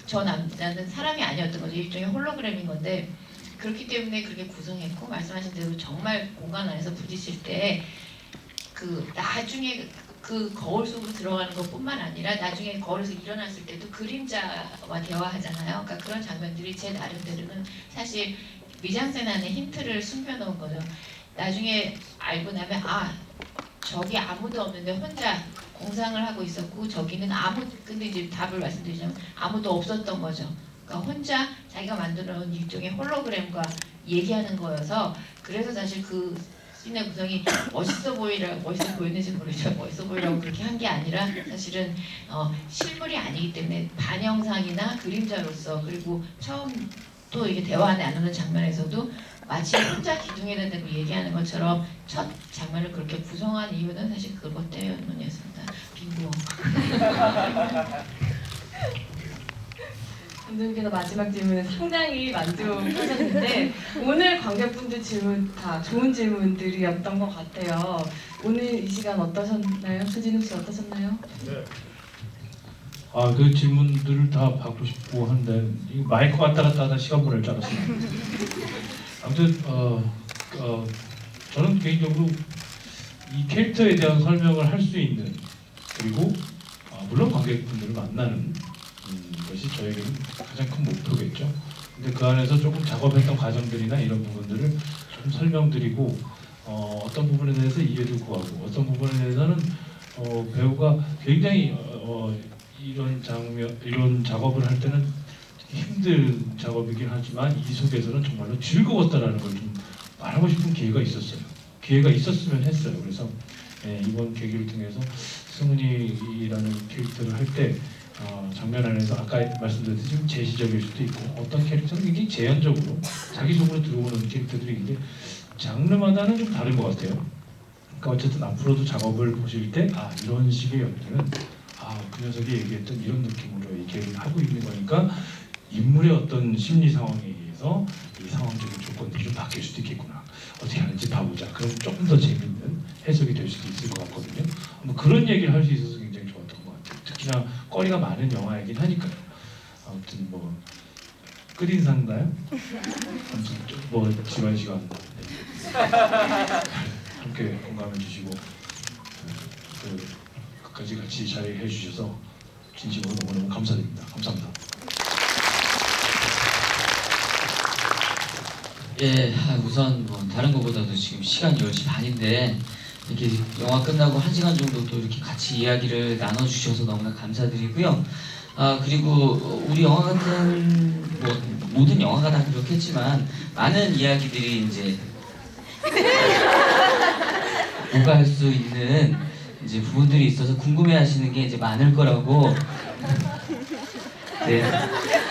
Speaker 2: 저 남자는 사람이 아니었던 거죠. 일종의 홀로그램인 건데 그렇기 때문에 그렇게 구성했고 말씀하신 대로 정말 공간 안에서 부딪힐 때 그 나중에 그 거울 속으로 들어가는 것뿐만 아니라 나중에 거울에서 일어났을 때도 그림자와 대화하잖아요. 그러니까 그런 장면들이 제 나름대로는 사실 미장센 안에 힌트를 숨겨놓은 거죠. 나중에 알고 나면 저기 아무도 없는데 혼자 공상을 하고 있었고 저기는 근데 이제 답을 말씀드리자면 아무도 없었던 거죠. 그러니까 혼자 자기가 만들어 놓은 일종의 홀로그램과 얘기하는 거여서 그래서 사실 그 씬의 구성이 멋있어 보이는지 모르겠지만 멋있어 보이라고 그렇게 한 게 아니라 사실은 실물이 아니기 때문에 반영상이나 그림자로서 그리고 처음 또 이게 대화 나누는 장면에서도 마치 혼자 기둥에다 대고 얘기하는 것처럼 첫 장면을 그렇게 구성한 이유는 사실 그것 때문이었습니다. 빙고.
Speaker 1: 감독님께서 마지막 질문은 상당히 만족하셨는데 오늘 관객분들 질문 다 좋은 질문들이었던 것 같아요. 오늘 이 시간 어떠셨나요? 수진욱 씨 어떠셨나요?
Speaker 4: 네. 그 질문들을 다 받고 싶고 한데 이 마이크 왔다 갔다 하다 시간 보낼 줄 알았습니다. 아무튼 저는 개인적으로 이 캐릭터에 대한 설명을 할 수 있는 그리고 물론 관객분들을 만나는 것이 저에게는 가장 큰 목표겠죠. 근데 그 안에서 조금 작업했던 과정들이나 이런 부분들을 좀 설명드리고 어떤 부분에 대해서 이해도 구하고 어떤 부분에 대해서는 배우가 굉장히 이런 작업을 할 때는 힘든 작업이긴 하지만 이 속에서는 정말로 즐거웠다라는 걸 좀 말하고 싶은 기회가 있었으면 했어요. 그래서 이번 계기를 통해서 승훈이라는 캐릭터를 할 때 장면 안에서 아까 말씀드렸듯이 좀 제시적일 수도 있고 어떤 캐릭터는 굉장히 제한적으로 자기 속으로 들어오는 캐릭터들이 있는데 장르마다는 좀 다른 것 같아요. 그러니까 어쨌든 앞으로도 작업을 보실 때 이런 식의 연기는 그 녀석이 얘기했던 이런 느낌으로 얘기를 하고 있는 거니까 인물의 어떤 심리 상황에 의해서 이 상황적인 조건들이 좀 바뀔 수도 있겠구나. 어떻게 하는지 봐보자. 그럼 조금 더 재밌는 해석이 될 수도 있을 것 같거든요. 뭐 그런 얘기를 할 수 있어서 굉장히 좋았던 것 같아요. 특히나 거리가 많은 영화이긴 하니까요. 아무튼 뭐 끝인사인가요? 아무튼 뭐 지난 시간 함께 공감해 주시고 끝까지 같이 자리해 주셔서 진심으로 너무너무 감사드립니다. 감사합니다.
Speaker 3: 예, 우선 뭐 다른 것보다도 지금 시간이 10시 반인데 이렇게 영화 끝나고 1시간 정도 또 이렇게 같이 이야기를 나눠주셔서 너무나 감사드리고요. 그리고 우리 영화 같은 뭐 모든 영화가 다 그렇겠지만 많은 이야기들이 이제 오갈 수 있는 이제 부분들이 있어서 궁금해하시는 게 이제 많을 거라고. 네,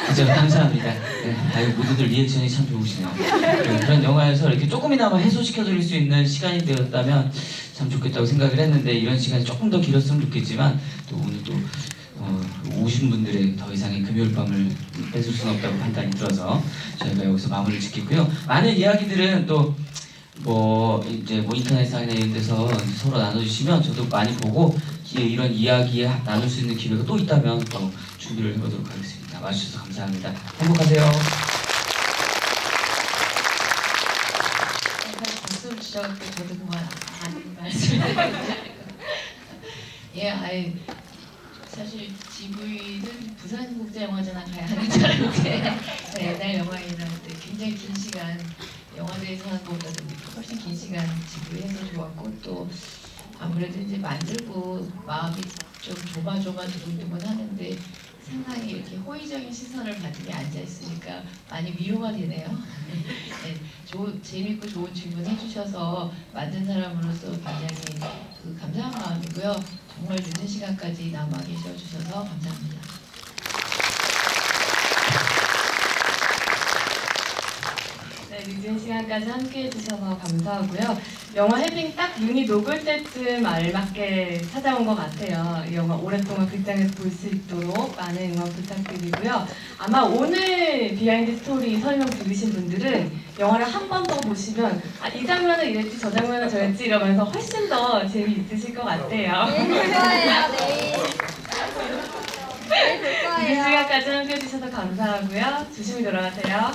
Speaker 3: 그죠. 감사합니다. 네, 아유, 모두들 리액션이 참 좋으시네요. 네, 그런 영화에서 이렇게 조금이나마 해소시켜드릴 수 있는 시간이 되었다면 참 좋겠다고 생각을 했는데 이런 시간이 조금 더 길었으면 좋겠지만 또 오늘 또 오신 분들의 더 이상의 금요일 밤을 뺏을 수는 없다고 판단이 들어서 저희가 여기서 마무리를 짓겠고요. 많은 이야기들은 또 뭐 이제 뭐 인터넷상이나 이런 데서 서로 나눠주시면 저도 많이 보고 이런 이야기 나눌 수 있는 기회가 또 있다면 또 준비를 해보도록 하겠습니다. 와주셔서 감사합니다. 행복하세요.
Speaker 2: 박수를 주셔서 저도 그만 말씀드려요. 예, 사실 GV는 부산국제영화제나 가야 하는 줄 알았는데 옛날 영화인할 때 굉장히 긴 시간 영화제에서 하는 것보다도 훨씬 긴 시간 GV에서 좋았고 또 아무래도 이제 만들고 마음이 좀 조마조마 두근두근 하는데 상당히 이렇게 호의적인 시선을 받으며 앉아있으니까 많이 위로가 되네요. 네, 재밌고 좋은 질문 해주셔서 만든 사람으로서 굉장히 감사한 마음이고요. 정말 늦은 시간까지 남아 계셔주셔서 감사합니다.
Speaker 1: 네, 늦은 시간까지 함께 해주셔서 감사하고요. 영화 해빙 딱 눈이 녹을 때쯤 알맞게 찾아온 것 같아요. 이 영화 오랫동안 극장에서 볼 수 있도록 많은 응원 부탁드리고요. 아마 오늘 비하인드 스토리 설명 들으신 분들은 영화를 한 번 더 보시면 이 장면은 이랬지 저 장면은 저랬지 이러면서 훨씬 더 재미있으실 것 같아요.
Speaker 9: 내일 볼 거예요. 내일 볼
Speaker 1: 늦은
Speaker 9: 거예요.
Speaker 1: 시간까지 함께 해주셔서 감사하고요. 조심히 돌아가세요.